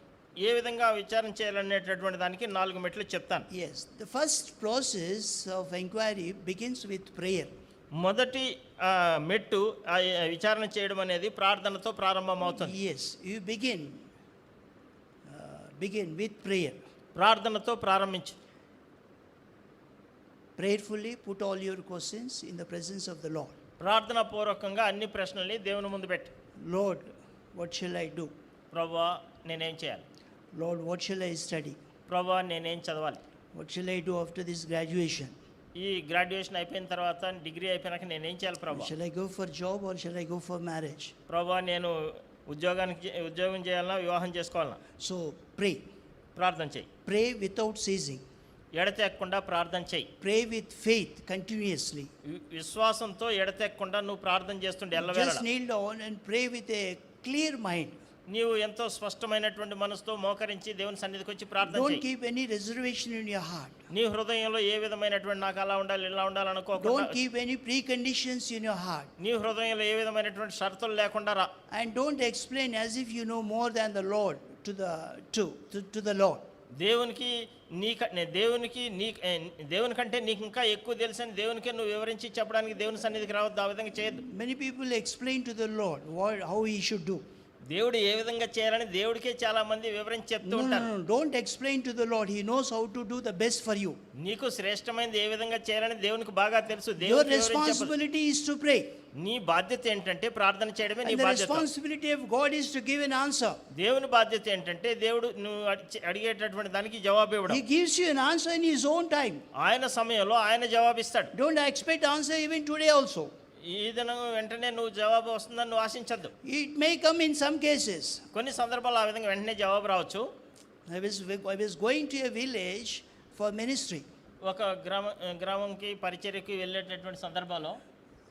ఏ విధంగా విచారణ చేయాలనేటటువంటి దానికి 4 మెట్లు చెప్తాను. Yes, the first process of inquiry begins with prayer. మొదటి మెట్టు విచారణ చేయడం అనేది ప్రార్థనతో ప్రారంభమవుతుంది. Yes, you begin with prayer. ప్రార్థనతో ప్రారంభించు. Prayerfully put all your questions in the presence of the Lord. ప్రార్థన పూర్వకంగా అన్ని ప్రశ్నల్ని దేవుని ముందు పెట్టు. Lord, what shall I do? ప్రభువా నేనేం చేయాలి? Lord, what shall I study? ప్రభువా నేనేం చదవాలి? What shall I do after this graduation? ఈ గ్రాడ్యుయేషన్ అయిపోయిన తర్వాత, డిగ్రీ అయిపోయినాక నేనేం చేయాలి ప్రభువా? Shall I go for job or shall I go for marriage? ప్రభువా నేను ఉద్యోగం చేయాలన్నా, వివాహం చేసుకోవాలన్నా? So pray. ప్రార్థన చేయి. Pray without ceasing. ఎడతెక్కకుండా ప్రార్థన చేయి. Pray with faith continuously. విశ్వాసంతో ఎడతెక్కకుండా నువ్వు ప్రార్థన చేస్తుండే Just ఎల్లవేళలా. kneel down and pray with a clear mind. నీవు ఎంతో స్పష్టమైనటువంటి మనసుతో మోకరించి దేవుని సన్నిధికి వచ్చి ప్రార్థన Don't చేయి. keep any reservation in your heart. నీ హృదయంలో ఏ విధమైనటువంటి నాకు అలా ఉండాలి ఇలా ఉండాలి Don't అనుకోకుండా, keep any preconditions in your heart. నీ హృదయంలో ఏ విధమైనటువంటి షరతులు లేకుండా రా. And don't explain as if you know more than the Lord to the Lord. దేవునికి దేవుని కంటే నీకు ఇంకా ఎక్కువ తెలుసని దేవునికే నువ్వు వివరించి చెప్పడానికి దేవుని సన్నిధికి రావద్దు. ఆ విధంగా చేయొద్దు. Many people explain to the Lord how he should do. దేవుడు ఏ విధంగా చేయాలని దేవుడికే చాలా మంది వివరించి చెప్తూ No, ఉంటారు. no, no, don't explain to the Lord. He knows how to do the best for you. నీకు శ్రేష్టమైనది ఏ విధంగా చేయాలని దేవునికి బాగా తెలుసు. Your దేవునికి వివరించి చెప్పదు. responsibility is to pray. నీ బాధ్యత ఏంటంటే ప్రార్థన చేయడమే నీ And the బాధ్యత. responsibility of God is to give an answer. దేవుని బాధ్యత ఏంటంటే దేవుడు నువ్వు అడిగేటటువంటి దానికి జవాబు ఇవ్వడం. He gives you an answer in his own time. ఆయన సమయంలో ఆయన జవాబిస్తాడు. Don't expect answer even today also. ఈ దినం వెంటనే నువ్వు జవాబు వస్తుందని నువ్వు ఆశించద్దు. It may come in some cases. కొన్ని సందర్భాల్లో ఆ విధంగా వెంటనే జవాబు రావచ్చు. I was going to a village for ministry. ఒక గ్రామంకి పరిచర్యకి వెళ్ళేటటువంటి సందర్భంలో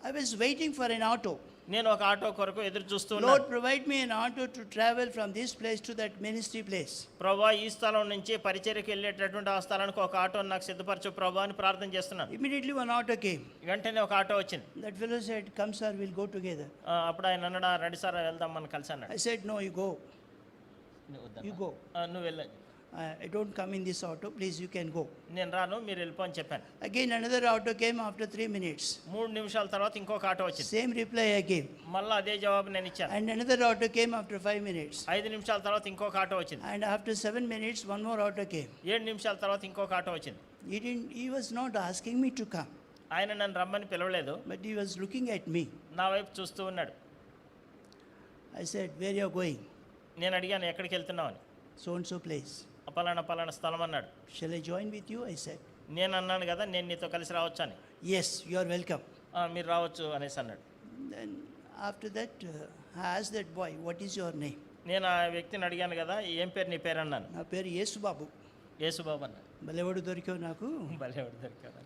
I was waiting for an auto. నేను ఒక ఆటో కొరకు ఎదురు చూస్తూ Lord, ఉన్నాను. provide me an auto to travel from this place to that ministry place. ప్రభా ఈ స్థలం నుంచి పరిచర్యకి వెళ్ళేటటువంటి ఆ స్థలానికి ఒక ఆటో నాకు సిద్ధపరచు ప్రభా అని ప్రార్థన చేస్తున్నాను. Immediately one auto came. వెంటనే ఒక ఆటో వచ్చింది. That fellow said, "Come, sir, we'll go together." అప్పుడు ఆయన అన్నాడు, రెడీ సార్ వెళ్దాం మనం కలిసి అన్నాడు. I said, "No, you go. You go. నువ్వు వెళ్ళ I don't come in this auto. Please, you can go." నేను రాను మీరు వెళ్ళిపో అని చెప్పాను. Again, another auto came after 3 minutes. 3 నిమిషాల తర్వాత ఇంకొక ఆటో వచ్చింది. Same reply I gave. మళ్ళీ అదే జవాబు నేను ఇచ్చాను. And another auto came after 5 minutes. 5 నిమిషాల తర్వాత ఇంకొక ఆటో వచ్చింది. And after 7 minutes, one more auto came. 7 నిమిషాల తర్వాత ఇంకొక ఆటో వచ్చింది. He was not asking me to come, ఆయన నన్ను రమ్మని పిలవలేదు, but he was looking at me. నా వైపు చూస్తూ ఉన్నాడు. I said, "Where you are going?" నేను అడిగాను ఎక్కడికి వెళ్తున్నావు అని. "So and so place." పలానా స్థలం అన్నాడు. "Shall I join with you?" I said. నేను అన్నాను కదా నేను నీతో కలిసి రావచ్చు అని. "Yes, you are welcome." మీరు రావచ్చు అనేసి అన్నాడు. Then after that, I asked that boy, "What is your name?" నేను ఆ వ్యక్తిని అడిగాను కదా ఏం పేరు నీ పేరు అన్నాను. "Na peru Yesu Babu." Yesubabu అన్నాడు. "Balevodu dorikavu naku." భలేవాడు దొరికాడు.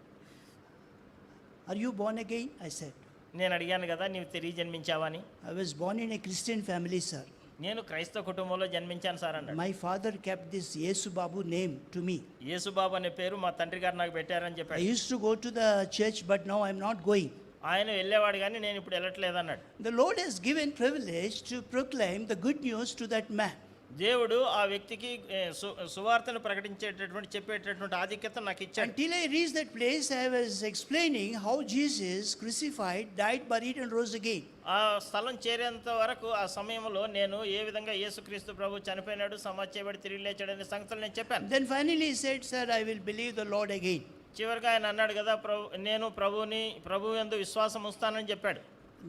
"Are you born again?" I said. నేను అడిగాను కదా నీవు తిరిగి జన్మించావా అని. "I was born in a Christian family, sir. నేను క్రైస్తవ కుటుంబంలో జన్మించాను సార్ అన్నాడు. My father kept this Yesu Babu name to me. Yesubabu అనే పేరు మా తండ్రి గారు నాకు పెట్టారని I చెప్పాడు. used to go to the church, but now I'm not going." ఆయన వెళ్ళేవాడు కానీ నేను ఇప్పుడు వెళ్ళట్లేదు అన్నాడు. The Lord has given privilege to proclaim the good news to that man. దేవుడు ఆ వ్యక్తికి సువార్తను ప్రకటించేటటువంటి చెప్పేటటువంటి ఆధిక్యత నాకు ఇచ్చాడు. Until I reached that place, I was explaining how Jesus crucified, died, buried, and rose again. ఆ స్థలం చేరేంత వరకు ఆ సమయంలో నేను ఏ విధంగా యేసుక్రీస్తు ప్రభు చనిపోయినాడు, సమాధి చేయబడి తిరిగి లేచాడు అనే సంగతులు నేను చెప్పాను. Then finally he said, "Sir, I will believe the Lord again." చివరిగా ఆయన అన్నాడు కదా నేను ప్రభు యందు విశ్వాసం ఉంచుతానని చెప్పాడు.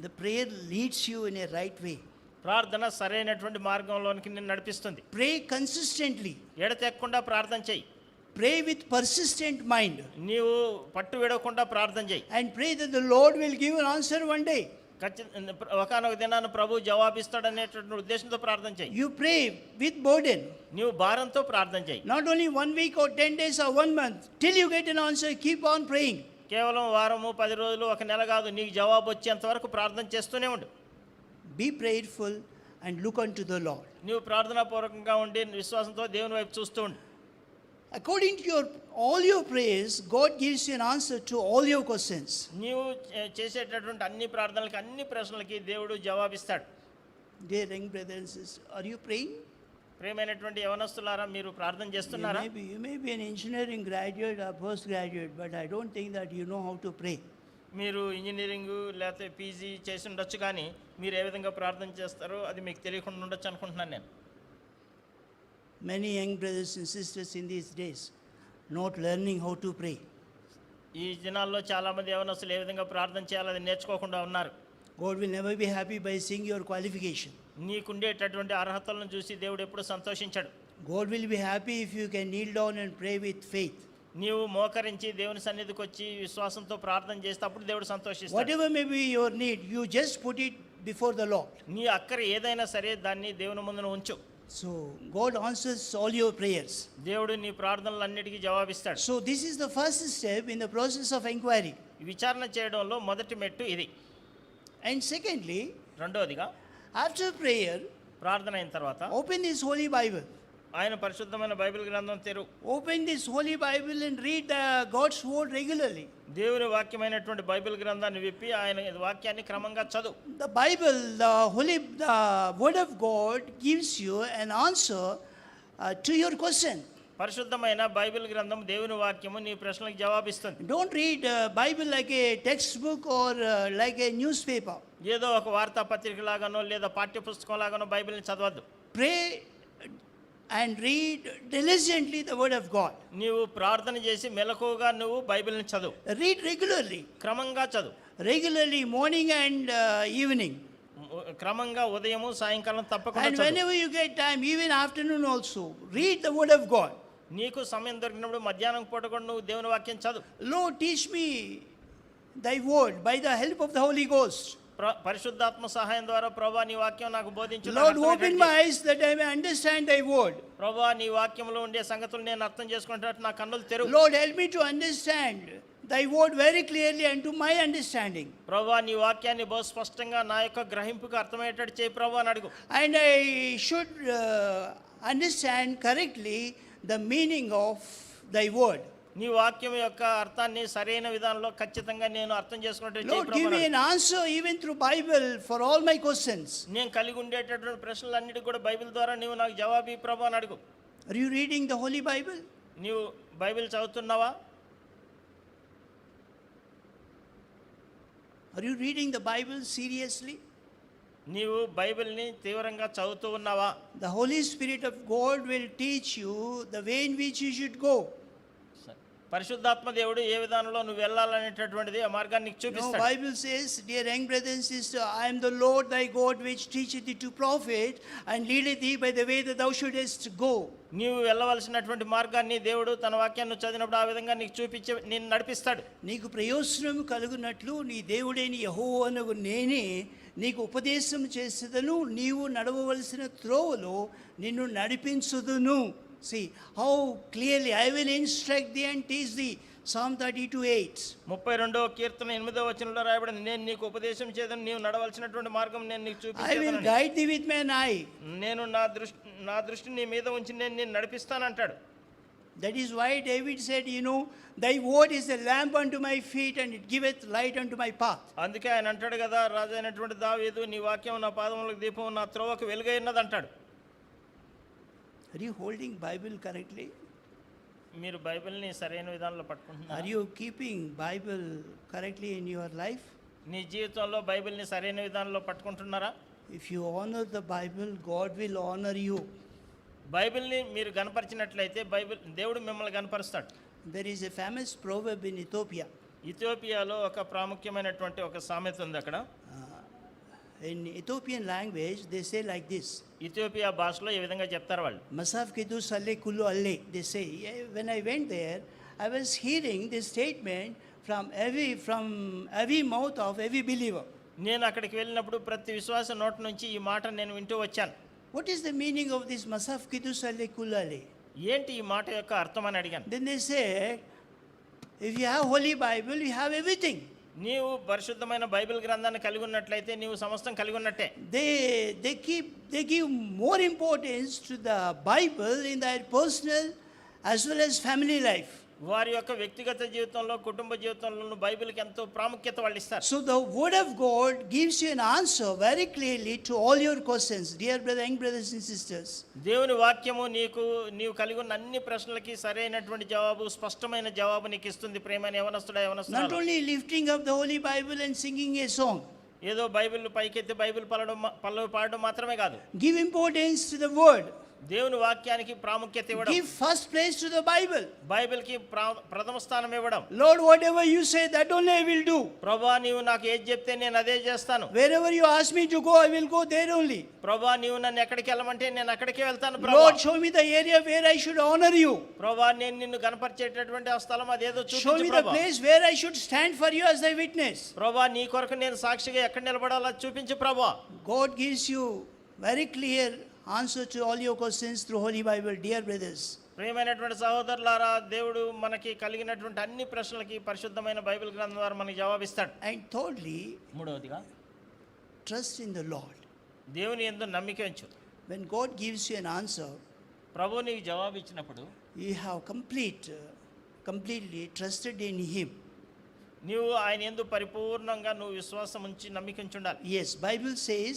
The prayer leads you in a right way. ప్రార్థన సరైనటువంటి మార్గంలోనికి నిన్ను నడిపిస్తుంది. Pray consistently. ఎడతెక్కకుండా ప్రార్థన చెయ్యి. Pray with persistent mind. నీవు పట్టు విడవకుండా ప్రార్థన చెయ్యి. And pray that the Lord will give an answer one day. ఒకనొక దినాన్ని ప్రభు జవాబిస్తాడనేటువంటి ఉద్దేశంతో ప్రార్థన చెయ్యి. You pray with burden. నీవు భారంతో ప్రార్థన చెయ్యి. Not only 1 week or 10 days or 1 month. Till you get an answer, keep on praying. కేవలం వారము 10 రోజులు ఒక నెల కాదు, నీకు జవాబు వచ్చేంత వరకు ప్రార్థన చేస్తూనే ఉండు. Be prayerful and look unto the Lord. నీవు ప్రార్థనాపూర్వకంగా ఉండి విశ్వాసంతో దేవుని వైపు చూస్తూ ఉండు. According to all your prayers, God gives you an answer to all your questions. నీవు చేసేటటువంటి అన్ని ప్రార్థనలకి అన్ని ప్రశ్నలకి దేవుడు జవాబిస్తాడు. Dear young brothers and sisters, are you praying? ప్రియమైనటువంటి యవనస్తులారా మీరు ప్రార్థన చేస్తున్నారా? You may be an engineering graduate or postgraduate, but I don't think that you know how to pray. మీరు ఇంజనీరింగ్ లేకపోతే పీజీ చేసి ఉండొచ్చు కానీ మీరు ఏ విధంగా ప్రార్థన చేస్తారో అది మీకు తెలియకుండా ఉండొచ్చు అనుకుంటున్నాను నేను. Many young brothers and sisters in these days not learning how to pray. ఈ దినాల్లో చాలామంది యవనస్తులు ఏ విధంగా ప్రార్థన చేయాలో అది నేర్చుకోకుండా ఉన్నారు. God will never be happy by seeing your qualification. నీకుండేటటువంటి అర్హతలను చూసి దేవుడు ఎప్పుడు సంతోషించాడు. God will be happy if you can kneel down and pray with faith. నీవు మోకరించి దేవుని సన్నిధికి వచ్చి విశ్వాసంతో ప్రార్థన చేస్తే అప్పుడు దేవుడు సంతోషిస్తాడు. Whatever may be your need, you just put it before the Lord. నీ అక్కర ఏదైనా సరే దాన్ని దేవుని ముందున ఉంచు. So God answers all your prayers. దేవుడు నీ ప్రార్థనలన్నిటికీ జవాబిస్తాడు. So this is the first step in the process of inquiry. విచారణ చేయడంలో మొదటి మెట్టు ఇది. And secondly, రెండోదిగా after prayer, ప్రార్థన అయిన తర్వాత open this Holy Bible. ఆయన పరిశుద్ధమైన బైబిల్ గ్రంథం తెరు. Open this Holy Bible and read the God's word regularly. దేవుని వాక్యమైనటువంటి బైబిల్ గ్రంథాన్ని విప్పి ఆయన వాక్యాన్ని క్రమంగా చదువు. The Bible, the word of God gives you an answer to your question. పరిశుద్ధమైన బైబిల్ గ్రంథం దేవుని వాక్యము నీ ప్రశ్నలకు జవాబిస్తుంది. Don't read Bible like a textbook or like a newspaper. ఏదో ఒక వార్తాపత్రిక లాగానో లేదా పాఠ్య పుస్తకం లాగానో బైబిల్ని చదవద్దు. Pray and read diligently the word of God. నీవు ప్రార్థన చేసి మెలకువగా నువ్వు బైబిల్ని చదువు. Read regularly. క్రమంగా చదువు. Regularly, morning and evening. క్రమంగా ఉదయము సాయంకాలం తప్పకుండా And చదువు. whenever you get time, even afternoon also, read the word of God. నీకు సమయం దొరికినప్పుడు మధ్యాహ్నం పూట కూడా నువ్వు దేవుని వాక్యం చదువు. Lord, teach me thy word by the help of the Holy Ghost. పరిశుద్ధాత్మ సహాయం ద్వారా ప్రభువా నీ వాక్యం నాకు బోధించు. Lord, open my eyes that I may understand thy word. ప్రభువా నీ వాక్యంలో ఉండే సంగతులు నేను అర్థం చేసుకునేటట్టు నా కన్నులు తెరువు. Lord, help me to understand thy word very clearly and to my understanding. ప్రభువా నీ వాక్యాన్ని బహు స్పష్టంగా నా యొక్క గ్రహింపుకు అర్థమయ్యేటట్టు చేయి ప్రభువా అని అడుగు. And I should understand correctly the meaning of thy word. నీ వాక్యం యొక్క అర్థాన్ని సరైన విధానంలో ఖచ్చితంగా నేను అర్థం చేసుకున్నట్టు చేయి Lord, give ప్రభువా. me an answer even through Bible for all my questions. నేను కలిగి ఉండేటటువంటి ప్రశ్నలన్నిటికీ కూడా బైబిల్ ద్వారా నీవు నాకు జవాబు ఇవ్వు ప్రభువా అని అడుగు. Are you reading the Holy Bible? నీవు బైబిల్ చదువుతున్నావా? Are you reading the Bible seriously? నీవు బైబిల్ని తీవ్రంగా చదువుతూ ఉన్నావా? The Holy Spirit of God will teach you the way in which you should go. పరిశుద్ధాత్మ దేవుడు ఏ విధానంలో నువ్వు వెళ్ళాలనేటటువంటిది ఆ మార్గాన్ని నీకు No, చూపిస్తాడు. Bible says, dear young brother and sister, I am the Lord thy God which teacheth thee to profit and leadeth thee by the way that thou shouldest go. నీవు వెళ్ళవలసినటువంటి మార్గాన్ని దేవుడు తన వాక్యాన్ని చదివినప్పుడు ఆ విధంగా నీకు చూపించి నిన్ను నడిపిస్తాడు. నీకు ప్రయోజనం కలుగునట్లు నీ దేవుడైన యెహోవానగు నేనే నీకు ఉపదేశం చేసేదను, నీవు నడవవలసిన త్రోవలో నిన్ను నడిపించుదును. See how clearly I will instruct thee and teach thee. Psalm 32:8. 32వ కీర్తన 8వ వచనంలో రాయబడింది, నేను నీకు ఉపదేశం చేదను, నీవు నడవలసినటువంటి మార్గం నేను నీకు I will చూపించేదను. guide thee with mine eye. నేను నా దృష్టి నీ మీద ఉంచి నేను నిన్ను నడిపిస్తానంటాడు. That is why David said, thy word is a lamp unto my feet and it giveth light unto my path. అందుకే ఆయన అంటాడు కదా, రాజు అయినటువంటి దావీదు, నీ వాక్యం నా పాదములకు దీపం, నా త్రోవకు వెలుగై ఉన్నది అంటాడు. Are you holding Bible correctly? మీరు బైబిల్ని సరైన విధానంలో పట్టుకుంటున్నారు. Are you keeping Bible correctly in your life? నీ జీవితంలో బైబిల్ని సరైన విధానంలో పట్టుకుంటున్నారా? If you honor the Bible, God will honor you. బైబిల్ని మీరు గణపరిచినట్లయితే దేవుడు మిమ్మల్ని గణపరుస్తాడు. There is a famous proverb in Ethiopia. ఇథియోపియాలో ఒక ప్రాముఖ్యమైనటువంటి ఒక సామెత ఉంది అక్కడ. In Ethiopian language, they say like this. Ethiopia భాషలో ఈ విధంగా చెప్తారు వాళ్ళు. Masaf kidu salle kullu alle. They say. When I went there, I was hearing this statement from every mouth of every believer. నేను అక్కడికి వెళ్ళినప్పుడు ప్రతి విశ్వాస నోటి నుంచి ఈ మాట నేను వింటూ వచ్చాను. What is the meaning of this Masaf kidu salle kullu alle? ఏంటి ఈ మాట యొక్క అర్థం అని అడిగాను. Then they said, if you have Holy Bible, you have everything. నీవు పరిశుద్ధమైన బైబిల్ గ్రంథాన్ని కలిగి ఉన్నట్లయితే నీవు సమస్తం కలిగి ఉన్నట్టే. They give more importance to the Bible in their personal as well as family life. వారి యొక్క వ్యక్తిగత జీవితంలో, కుటుంబ జీవితంలో బైబిల్కి ఎంతో ప్రాముఖ్యత వాళ్ళు ఇస్తారు. So the word of God gives you an answer very clearly to all your questions, dear young brothers and sisters. దేవుని వాక్యము నీవు కలిగి ఉన్న అన్ని ప్రశ్నలకి సరైనటువంటి జవాబు, స్పష్టమైన జవాబు నీకు ఇస్తుంది. ప్రేమైన యవనస్తుడా, Not యవనస్తురాలు, only lifting up the Holy Bible and singing a song. ఏదో బైబిల్ పైకెత్తి బైబిల్ పల్లవి పాడడం మాత్రమే కాదు. Give importance to the word. దేవుని వాక్యానికి ప్రాముఖ్యత ఇవ్వడం. Give first place to the Bible. బైబిల్కి ప్రథమ స్థానం ఇవ్వడం. Lord, whatever you say, that only I will do. ప్రభువా, నీవు నాకు ఏది చెప్తే నేను అదే చేస్తాను. Wherever you ask me to go, I will go there only. ప్రభువా, నీవు నన్ను ఎక్కడికి వెళ్ళమంటే నేను అక్కడికే వెళ్తాను. ప్రభువా, Lord, show me the area where I should honor you. ప్రభువా, నేను నిన్ను కనపరిచేటటువంటి ఆ స్థలం అదేదో Show చూపించు me the ప్రభువా. place where I should stand for you as thy witness. ప్రభువా, నీ కొరకు నేను సాక్షిగా ఎక్కడ నిలబడాలో చూపించు ప్రభువా. God gives you very clear answer to all your questions through Holy Bible, dear brothers. ప్రియమైనటువంటి సహోదరులారా, దేవుడు మనకి కలిగినటువంటి అన్ని ప్రశ్నలకి పరిశుద్ధమైన బైబిల్ గ్రంథం ద్వారా మనకి జవాబిస్తాడు. And thirdly, మూడవదిగా, trust in the Lord. దేవుని యందు నమ్మిక ఉంచు. when God gives you an answer, ప్రభు నీకు జవాబు ఇచ్చినప్పుడు you have completely trusted in Him. నీవు ఆయన యందు పరిపూర్ణంగా నువ్వు విశ్వాసం ఉంచి నమ్మిక ఉంచి ఉండాలి. Yes, Bible says,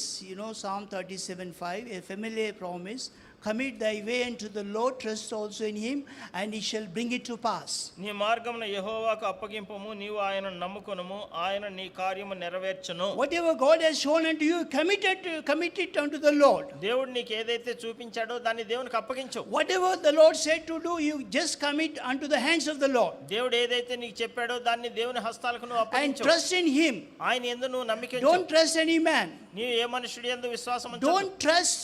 Psalm 37:5, a familiar promise, commit thy way unto the Lord, trust also in Him, and He shall bring it to pass. నీ మార్గమును యెహోవాకు అప్పగింపుము, నీవు ఆయనను నమ్ముకొనుము, ఆయన నీ కార్యము నెరవేర్చును. Whatever God has shown unto you, commit it unto the Lord. దేవుడు నీకు ఏదైతే చూపించాడో దాన్ని దేవునికి అప్పగించు. Whatever the Lord said to do, you just commit unto the hands of the Lord. దేవుడు ఏదైతే నీకు చెప్పాడో దాన్ని దేవుని హస్తాలకు నువ్వు And అప్పగించు. trust in Him. ఆయన యందు నువ్వు నమ్మిక ఉంచు. Don't trust any man. నీవు ఏ మనుషుడి యందు విశ్వాసం ఉంచు. Don't trust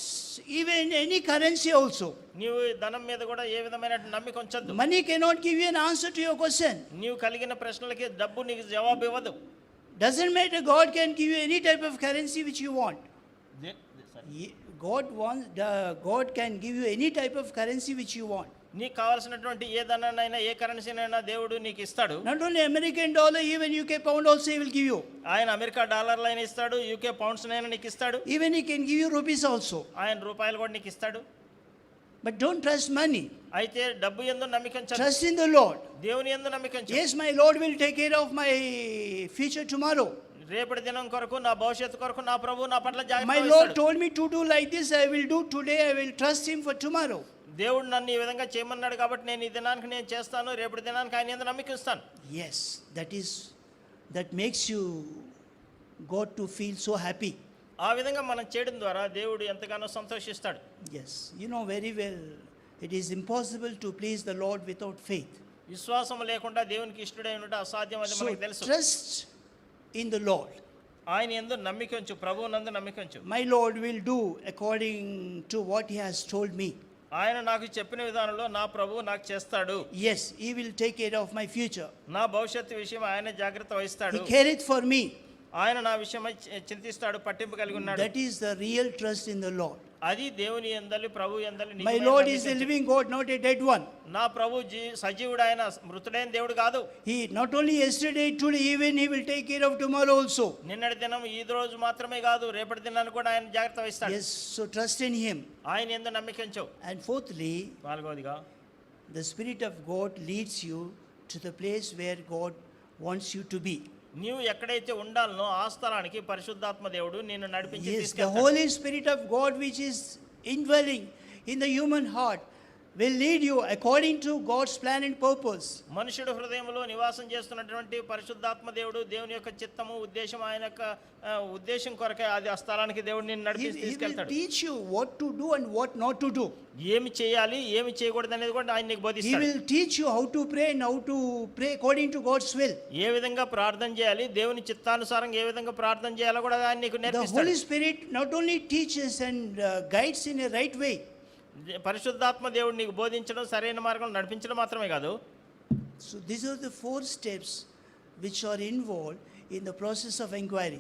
even any currency also. నీవు ధనం మీద కూడా ఏ విధమైన నమ్మిక ఉంచొద్దు. Money cannot give you an answer to your question. నీవు కలిగిన ప్రశ్నలకి డబ్బు నీకు జవాబు ఇవ్వదు. Doesn't matter, God can give you any type of currency which you want. God can give you any type of currency which you want. నీకు కావాల్సినటువంటి ఏ ధనాన్నైనా ఏ కరెన్సీనైనా దేవుడు నీకు ఇస్తాడు. Not only American dollar, even UK pound also He will give you. ఆయన America డాలర్లైనా ఇస్తాడు, UK పౌండ్స్నైనా నీకు ఇస్తాడు. Even He can give you rupees also. ఆయన రూపాయలు కూడా నీకు ఇస్తాడు. But don't trust money. అయితే డబ్బు యందు నమ్మిక ఉంచొద్దు. Trust in the Lord. దేవుని యందు నమ్మిక ఉంచు. Yes, my Lord will take care of my future tomorrow. రేపటి దినం కొరకు, నా భవిష్యత్తు కొరకు నా ప్రభు నా పట్ల జాగ్రత్త My Lord వహిస్తాడు. told me to do like this, I will do today, I will trust Him for tomorrow. దేవుడు నన్ను ఈ విధంగా చేయమన్నాడు కాబట్టి నేను ఈ దినానికి నేను చేస్తాను, రేపటి దినానికి ఆయన యందు నమ్మిక ఉంచుతాను. Yes, that makes you God to feel so happy. ఆ విధంగా మనం చేయడం ద్వారా దేవుడు ఎంతగానో సంతోషిస్తాడు. Yes, you know very well, it is impossible to please the Lord without faith. విశ్వాసం లేకుండా దేవునికి ఇష్టడై ఉండటం అసాధ్యం అని So మనకు తెలుసు. trust in the Lord. ఆయన యందు నమ్మిక ఉంచు, ప్రభువు నందు నమ్మిక ఉంచు. My Lord will do according to what He has told me. ఆయన నాకు చెప్పిన విధానంలో నా ప్రభువు నాకు చేస్తాడు. Yes, He will take care of my future. నా భవిష్యత్తు విషయం ఆయన జాగ్రత్త వహిస్తాడు. He careth for me. ఆయన నా విషయమై చింతిస్తాడు, పట్టింపు కలిగి ఉన్నాడు. That is the real trust in the Lord. అది దేవుని యందలి, ప్రభు యందలి My నిజమైన Lord నమ్మిక is a ఉంచు. living God, not a dead one. నా ప్రభు సజీవుడు, ఆయన మృతుడైన దేవుడు కాదు. He not only yesterday, today, even He will take care of tomorrow also. నిన్నటి దినం ఈ రోజు మాత్రమే కాదు, రేపటి దినాన్ని కూడా ఆయన జాగ్రత్త వహిస్తాడు. Yes, so trust in Him. ఆయన యందు నమ్మిక ఉంచు. And fourthly, నాలుగవదిగా the Spirit of God leads you to the place where God wants you to be. నీవు ఎక్కడైతే ఉండాలనో ఆ స్థలానికి పరిశుద్ధాత్మ దేవుడు నిన్ను నడిపించి Yes, the తీసుకెళ్తాడు. Holy Spirit of God, which is indwelling in the human heart, will lead you according to God's plan and purpose. మనుషుడు హృదయంలో నివాసం చేస్తున్నటువంటి పరిశుద్ధాత్మ దేవుడు, దేవుని యొక్క చిత్తము, ఉద్దేశం, ఆయన యొక్క ఉద్దేశం కొరకే అది ఆ స్థలానికి దేవుడు నిన్ను He నడిపించి will తీసుకెళ్తాడు. teach you what to do and what not to do. ఏమి చేయాలి, ఏమి చేయకూడదు అనేది కూడా ఆయన నీకు He బోధిస్తాడు. will teach you how to pray and how to pray according to God's will. ఏ విధంగా ప్రార్థన చేయాలి, దేవుని చిత్తానుసారం ఏ విధంగా ప్రార్థన చేయాలో కూడా ఆయన నీకు The నేర్పిస్తాడు. Holy Spirit not only teaches and guides in a right way. పరిశుద్ధాత్మ దేవుడు నీకు బోధించడం, సరైన మార్గంలో నడిపించడం మాత్రమే కాదు. So these are the 4 steps which are involved in the process of inquiry.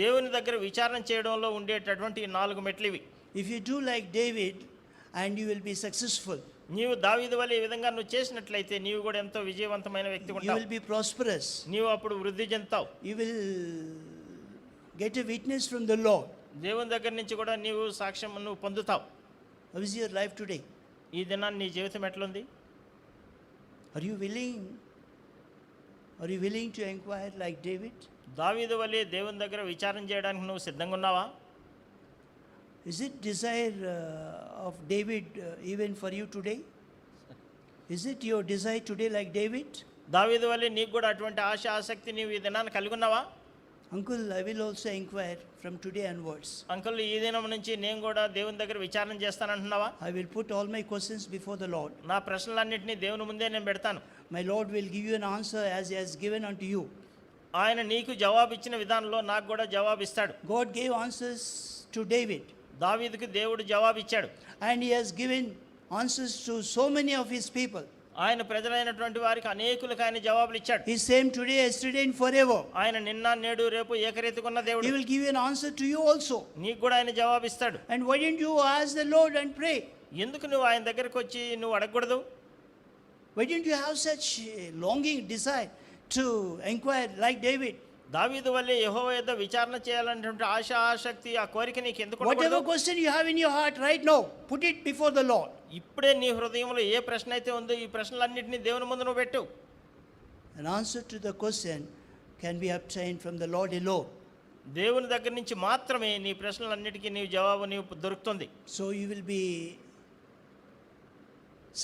దేవుని దగ్గర విచారణ చేయడంలో ఉండేటటువంటి 4 మెట్లు ఇవి. If you do like David, and you will be successful. నీవు దావీదు వలె ఈ విధంగా నువ్వు చేసినట్లయితే నీవు కూడా ఎంతో విజయవంతమైన వ్యక్తి You ఉంటావు. will be prosperous. నీవు అప్పుడు వృద్ధి చెందుతావు. You will get a witness from the Lord. దేవుని దగ్గర నుంచి కూడా నీవు సాక్ష్యం నువ్వు పొందుతావు. How is your life today? ఈ దినాన్ని నీ జీవితం ఎట్లుంది? Are you willing to inquire like David? దావీదు వలె దేవుని దగ్గర విచారణ చేయడానికి నువ్వు సిద్ధంగా ఉన్నావా? Is it desire of David even for you today? Is it your desire today like David? దావీదు వలె నీకు కూడా అటువంటి ఆశ, ఆసక్తి నీవు ఈ దినాన్ని కలిగి ఉన్నావా? Uncle, I will also inquire from today onwards. Uncle, ఈ దినం నుంచి నేను కూడా దేవుని దగ్గర విచారణ చేస్తానంటున్నావా? I will put all my questions before the Lord. నా ప్రశ్నలన్నింటినీ దేవుని ముందే నేను పెడతాను. My Lord will give you an answer as He has given unto you. ఆయన నీకు జవాబు ఇచ్చిన విధానంలో నాకు కూడా జవాబు ఇస్తాడు. God gave answers to David. దావీదుకు దేవుడు జవాబు ఇచ్చాడు. And He has given answers to so many of His people. ఆయన ప్రజలైనటువంటి వారికి అనేకులకు ఆయన జవాబులు ఇచ్చాడు. He is same today, yesterday and forever. ఆయన నిన్న, నేడు, రేపు ఏకరీతిగా ఉన్న He దేవుడు. will give you an answer to you also. నీకు కూడా ఆయన జవాబు ఇస్తాడు. And why didn't you ask the Lord and pray? ఎందుకు నువ్వు ఆయన దగ్గరకు వచ్చి నువ్వు అడగకూడదు? Why didn't you have such longing, desire to inquire like David? దావీదు వల్లే యెహోవా యొద్ద విచారణ చేయాలనేటువంటి ఆశ ఆసక్తి ఆ కోరిక నీకు ఎందుకు Whatever ఉండకూడదు? question you have in your heart right now, put it before the Lord. ఇప్పుడే నీ హృదయంలో ఏ ప్రశ్న అయితే ఉందో ఈ ప్రశ్నలన్నింటినీ దేవుని ముందు నువ్వు పెట్టు. An answer to the question can be obtained from the Lord alone. దేవుని దగ్గర నుంచి మాత్రమే నీ ప్రశ్నలన్నిటికీ నీవు జవాబు నీవు దొరుకుతుంది. So you will be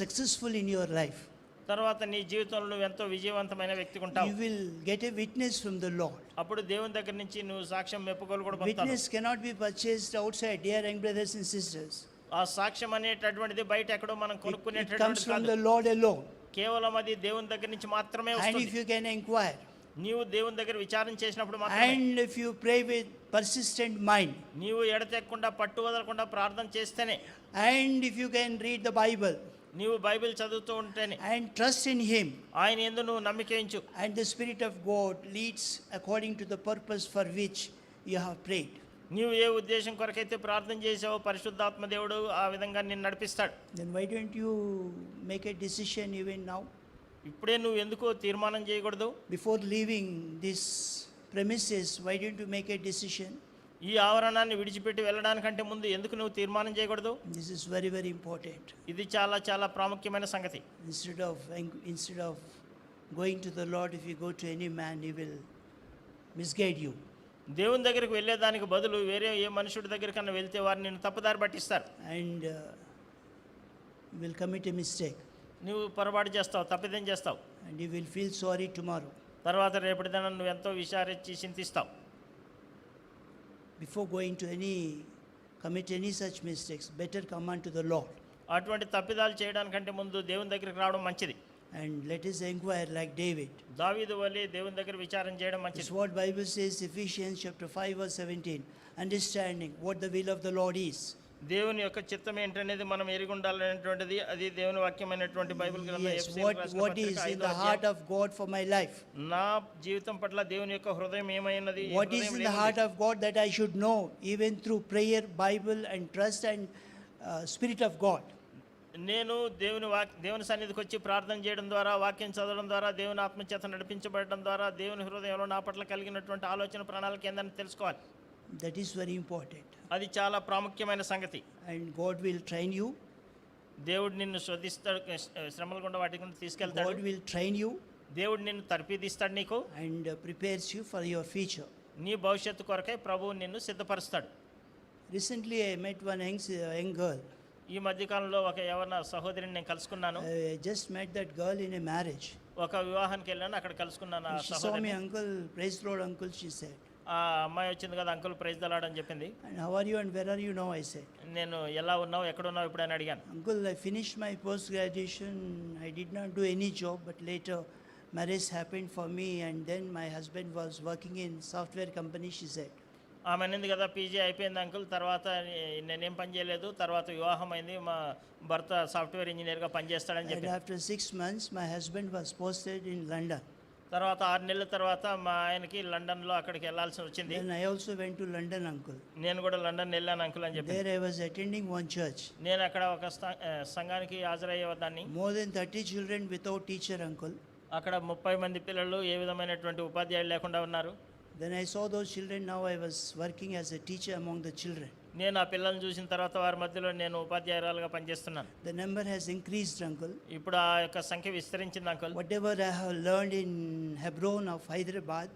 successful in your life. తర్వాత నీ జీవితంలో నువ్వు ఎంతో విజయవంతమైన వ్యక్తిగా ఉంటావు. You will get a witness from the Lord. అప్పుడు దేవుని దగ్గర నుంచి నువ్వు సాక్ష్యం మెప్పుకోలు కూడా పొందుతావు. Witness cannot be purchased outside, dear young brothers and sisters. ఆ సాక్ష్యం అనేటటువంటిది బయట ఎక్కడో మనం It comes కొనుక్కునేటటువంటిది from కాదు. the Lord alone. కేవలం అది దేవుని దగ్గర నుంచి మాత్రమే And వస్తుంది. if you can inquire, నీవు దేవుని దగ్గర విచారణ చేసినప్పుడు మాత్రమే, and if you pray with persistent mind, నీవు ఎడతెక్కకుండా పట్టు వదలకుండా ప్రార్థన చేస్తేనే, and if you can read the Bible నీవు బైబిల్ చదువుతూ ఉంటేనే, and trust in Him, ఆయన యందు నువ్వు నమ్మికించు, and the Spirit of God leads according to the purpose for which you have prayed, నీవు ఏ ఉద్దేశం కొరకైతే ప్రార్థన చేసావో పరిశుద్ధాత్మ దేవుడు ఆ విధంగా నిన్ను నడిపిస్తాడు. then why don't you make a decision even now? ఇప్పుడే నువ్వు ఎందుకు తీర్మానం చేయకూడదు? Before leaving this premises, why don't you make a decision? ఈ ఆవరణాన్ని విడిచిపెట్టి వెళ్ళడానికంటే ముందు ఎందుకు నువ్వు తీర్మానం చేయకూడదు? This is very, very important. ఇది చాలా చాలా ప్రాముఖ్యమైన సంగతి. Instead of going to the Lord, if you go to any man, he will misguide you. దేవుని దగ్గరికి వెళ్ళేదానికి బదులు వేరే ఏ మనుషుడి దగ్గరికన్నా వెళ్తే వారు నిన్ను తప్పుదారి పట్టిస్తారు. And you will commit a mistake. నువ్వు పొరపాటు చేస్తావు, తప్పిదం చేస్తావు. And you will feel sorry tomorrow. తర్వాత రేపటి దిన నువ్వు ఎంతో విచారించి చింతిస్తావు. Before going to commit any such mistakes, better come unto the Lord. అటువంటి తప్పిదాలు చేయడానికంటే ముందు దేవుని దగ్గరికి రావడం మంచిది. And let us inquire like David. దావీదు వలె దేవుని దగ్గర విచారణ చేయడం This మంచిది. is what Bible says, Ephesians chapter 5 verse 17. Understanding what the will of the Lord is. దేవుని యొక్క చిత్తం ఏంటనేది మనం ఎరిగి ఉండాలనేటువంటిది అది దేవుని వాక్యమైనటువంటి బైబిల్ గ్రంథం Yes, ఎఫెసీయులకు రాసిన what పత్రిక is in 5వ the అధ్యాయం. heart of God for my life? నా జీవితం పట్ల దేవుని యొక్క హృదయం ఏమైనది? ఈ What is హృదయం in the ఏముంది? heart of God that I should know even through prayer, Bible and trust and Spirit of God? నేను దేవుని సన్నిధికి వచ్చి ప్రార్థన చేయడం ద్వారా, వాక్యం చదవడం ద్వారా, దేవుని ఆత్మచేత నడిపించబడడం ద్వారా దేవుని హృదయంలో నా పట్ల కలిగినటువంటి ఆలోచన ప్రణాళిక ఏందని తెలుసుకోవాలి. That is very important. అది చాలా ప్రాముఖ్యమైన సంగతి. And God will train you. దేవుడు నిన్ను శోధిస్తాడు, శ్రమల గుండా వాటి గుండా తీసుకెళ్తాడు. God will train you దేవుడు నిన్ను తర్పిదిస్తాడు నీకు. and prepares you for your future. నీ భవిష్యత్తు కొరకై ప్రభువు నిన్ను సిద్ధపరుస్తాడు. Recently I met one young girl. ఈ మధ్యకాలంలో ఒక యవన సహోదరిని నేను కలుసుకున్నాను. I just met that girl in a marriage. ఒక వివాహానికి వెళ్ళాను, అక్కడ కలుసుకున్నాను ఆ She saw me, సహోదరిని. uncle, praise the Lord, uncle, she said. ఆ అమ్మాయి వచ్చింది కదా, అంకుల్ ప్రైజ్ దలాడని చెప్పింది. And how are you and where are you now? I said. నేను ఎలా ఉన్నావు, ఎక్కడ ఉన్నావు ఇప్పుడు అని అడిగాను. Uncle, I finished my post graduation. I did not do any job, but later marriage happened for me, and then my husband was working in software company, she said. ఆమె అనింది కదా, పీజీ అయిపోయింది అంకుల్, తర్వాత నేనేం పని చేయలేదు, తర్వాత వివాహం అయింది, మా భర్త సాఫ్ట్వేర్ ఇంజనీర్గా పనిచేస్తాడని And చెప్పి. after 6 months, my husband was posted in London. తర్వాత 6 నెలల తర్వాత మా ఆయనకి లండన్లో అక్కడికి వెళ్ళాల్సి వచ్చింది. Then I also went to London, uncle. నేను కూడా లండన్ వెళ్ళాను అంకుల్ అని చెప్పి. There I was attending one church. నేను అక్కడ ఒక సంఘానికి హాజరయ్యేదాన్ని. More than 30 children without teacher, uncle. అక్కడ 30 మంది పిల్లలు ఏ విధమైనటువంటి ఉపాధ్యాయులు లేకుండా ఉన్నారు. Then I saw those children. Now I was working as a teacher among the children. నేను ఆ పిల్లల్ని చూసిన తర్వాత వారి మధ్యలో నేను ఉపాధ్యాయురాలుగా పనిచేస్తున్నాను. The number has increased, uncle. ఇప్పుడు ఆ యొక్క సంఖ్య విస్తరించింది uncle. Whatever I have learned in Hebron of Hyderabad,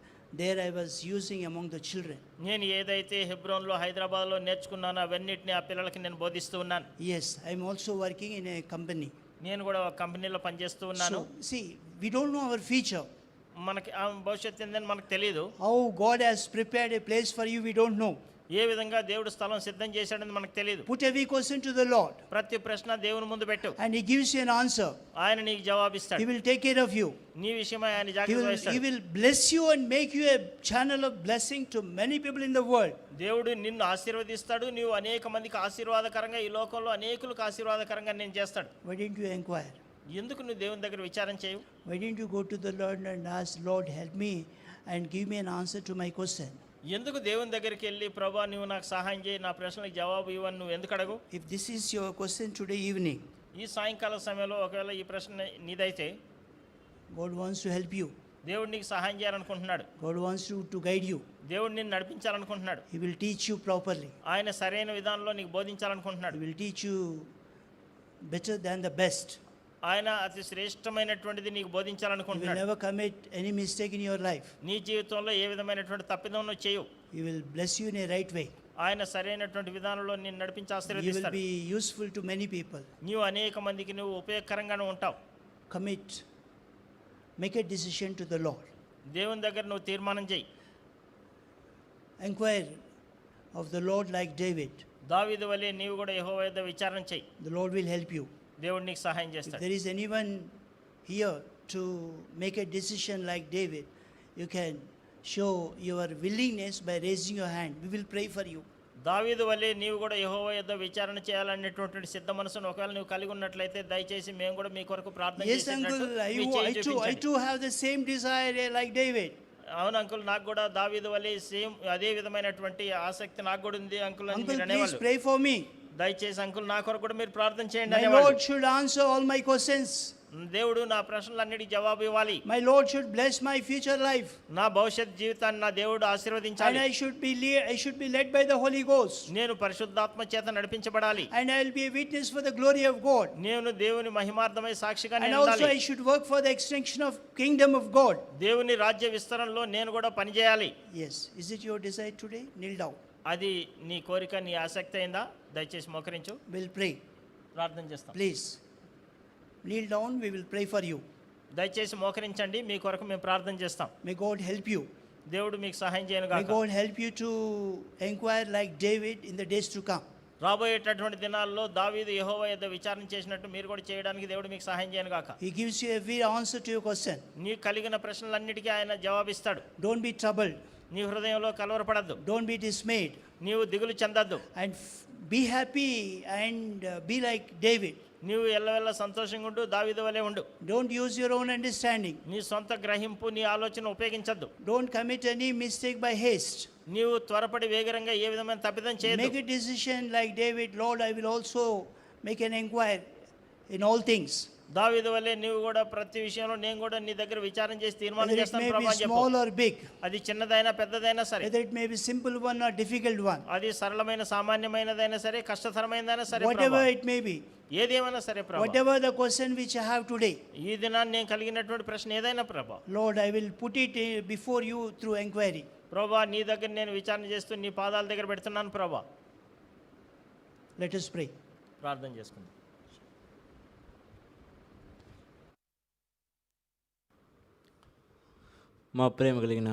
there I was using among the children. నేను ఏదైతే హెబ్రోన్లో హైదరాబాద్లో నేర్చుకున్నానో అవన్నిటిని ఆ పిల్లలకి నేను బోధిస్తూ ఉన్నాను. Yes, I am also working in a company. నేను కూడా ఒక కంపెనీలో పనిచేస్తూ ఉన్నాను. So, see, we don't know our future. మనకి ఆ భవిష్యత్తు ఏందని మనకు తెలియదు. How God has prepared a place for you, we don't know. ఏ విధంగా దేవుడు స్థలం సిద్ధం చేశాడని మనకు తెలియదు. Put every question to the Lord, ప్రతి ప్రశ్న దేవుని ముందు పెట్టు, and He gives you an answer. ఆయన నీకు జవాబిస్తాడు. He will take care of you. నీ విషయమై ఆయన He జాగ్రత్త will వహిస్తాడు. bless you and make you a channel of blessing to many people in the world. దేవుడు నిన్ను ఆశీర్వదిస్తాడు. నీవు అనేక మందికి ఆశీర్వాదకరంగా, ఈ లోకంలో అనేకులకు ఆశీర్వాదకరంగా నేను చేస్తాడు. Why didn't you inquire? ఎందుకు నువ్వు దేవుని దగ్గర విచారం చేయవు? Why didn't you go to the Lord and ask, Lord, help me and give me an answer to my question? ఎందుకు దేవుని దగ్గరికి వెళ్ళి, ప్రభా నువ్వు నాకు సహాయం చేయి, నా ప్రశ్నలకు జవాబు ఇవ్వని నువ్వు ఎందుకు అడగు? If this is your question today evening, ఈ సాయంకాల సమయంలో ఒకవేళ ఈ ప్రశ్న నీదైతే, God wants to help you. దేవుడు నీకు సహాయం చేయాలనుకుంటున్నాడు. God wants to guide you. దేవుడు నిన్ను నడిపించాలనుకుంటున్నాడు. He will teach you properly. ఆయన సరైన విధానంలో నీకు బోధించాలనుకుంటున్నాడు. He will teach you better than the best. ఆయన అతి శ్రేష్టమైనటువంటిది నీకు You will బోధించాలనుకుంటున్నాడు. never commit any mistake in your life. నీ జీవితంలో ఏ విధమైనటువంటి తప్పిదం నువ్వు చేయవు. He will bless you in a right way. ఆయన సరైనటువంటి విధానంలో నిన్ను నడిపించి You will ఆశీర్వదిస్తాడు. be useful to many people. నీవు అనేక మందికి నువ్వు ఉపయోగకరంగానే ఉంటావు. Make a decision to the Lord. దేవుని దగ్గర నువ్వు తీర్మానం చేయి. Inquire of the Lord like David. దావీదు వలె నీవు కూడా యెహోవా యొద్ద విచారణ చేయి. The Lord will help you. దేవుడు నీకు సహాయం If చేస్తాడు. there is anyone here to make a decision like David, you can show your willingness by raising your hand. We will pray for you. దావీదు వలె నీవు కూడా యెహోవా యొద్ద విచారణ చేయాలనేటువంటి సిద్ధ మనసును ఒకవేళ నువ్వు కలిగి ఉన్నట్లయితే దయచేసి మేము కూడా మీ కొరకు ప్రార్థన Yes, చేసేటట్టు uncle, మీ చేయి I చూపించండి. too have the same desire like David. అవును అంకుల్, నాకు కూడా దావీదు వలె సేమ్ అదే విధమైనటువంటి ఆసక్తి నాకు కూడా ఉంది అంకుల్ అని Uncle, మీరు please అనేవాళ్ళు. pray for me. దయచేసి అంకుల్ నా కొరకు కూడా మీరు ప్రార్థన చేయండి My అనేవాళ్ళు. Lord should answer all my questions. దేవుడు నా ప్రశ్నలన్నిటికీ జవాబు ఇవ్వాలి. My Lord should bless my future life. నా భవిష్యత్ జీవితాన్ని నా దేవుడు And ఆశీర్వదించాలి. I should be led by the Holy Ghost. నేను పరిశుద్ధాత్మ చేత నడిపించబడాలి. And I will be a witness for the glory of God. నేను దేవుని మహిమార్థమై సాక్షిగా And నేను also I ఉండాలి. should work for the extension of kingdom of God. దేవుని రాజ్య విస్తరణలో నేను కూడా పనిచేయాలి. Yes. Is it your desire today? Kneel down. అది నీ కోరిక, నీ ఆసక్తి అయిందా? దయచేసి మోకరించు, We'll pray. ప్రార్థన చేస్తాం. Please. Kneel down. We will pray for you. దయచేసి మోకరించండి, మీ కొరకు మేము ప్రార్థన చేస్తాం. May God help you. దేవుడు మీకు సహాయం చేయను May గాక. God help you to inquire like David in the days to come. రాబోయేటటువంటి దినాల్లో దావీదు యెహోవా యొద్ద విచారణ చేసినట్టు మీరు కూడా చేయడానికి దేవుడు మీకు సహాయం చేయను గాక. He gives you every answer to your question. నీకు కలిగిన ప్రశ్నలన్నిటికీ ఆయన జవాబిస్తాడు. Don't be troubled. నీ హృదయంలో కలవరపడద్దు, Don't be dismayed. నీవు దిగులు చెందద్దు. And be happy and be like David. నీవు ఎల్లవెల్ల సంతోషంగా ఉండు, దావీదు వలె ఉండు. Don't use your own understanding. నీ సొంత గ్రహింపు, నీ ఆలోచన ఉపయోగించద్దు. Don't commit any mistake by haste. నీవు త్వరపడి వేగరంగా ఏ విధమైన తప్పిదం చేయదు. Make a decision like David. Lord, I will also make an inquiry in all things. దావీదు వలె నీవు కూడా ప్రతి విషయంలో నేను కూడా నీ దగ్గర విచారణ చేసి తీర్మానం Whether it చేస్తాను may ప్రభు be అని చెప్పు. small or big. అది చిన్నదైనా పెద్దదైనా సరే, Whether it may be simple one or difficult one. అది సరళమైన సామాన్యమైనదైనా సరే, కష్టతరమైనదైనా సరే, Whatever Prabhu it may be. ఏదేమైనా సరే ప్రభు, Whatever the question which I have today. ఈ దినాన్ని నేను కలిగినటువంటి ప్రశ్న ఏదైనా ప్రభు, Lord, I will put it before you through inquiry. ప్రభా నీ దగ్గర నేను విచారణ చేస్తూ నీ పాదాల దగ్గర పెడుతున్నాను ప్రభా. Let us pray. ప్రార్థన చేసుకుందాం. మా ప్రేమ కలిగిన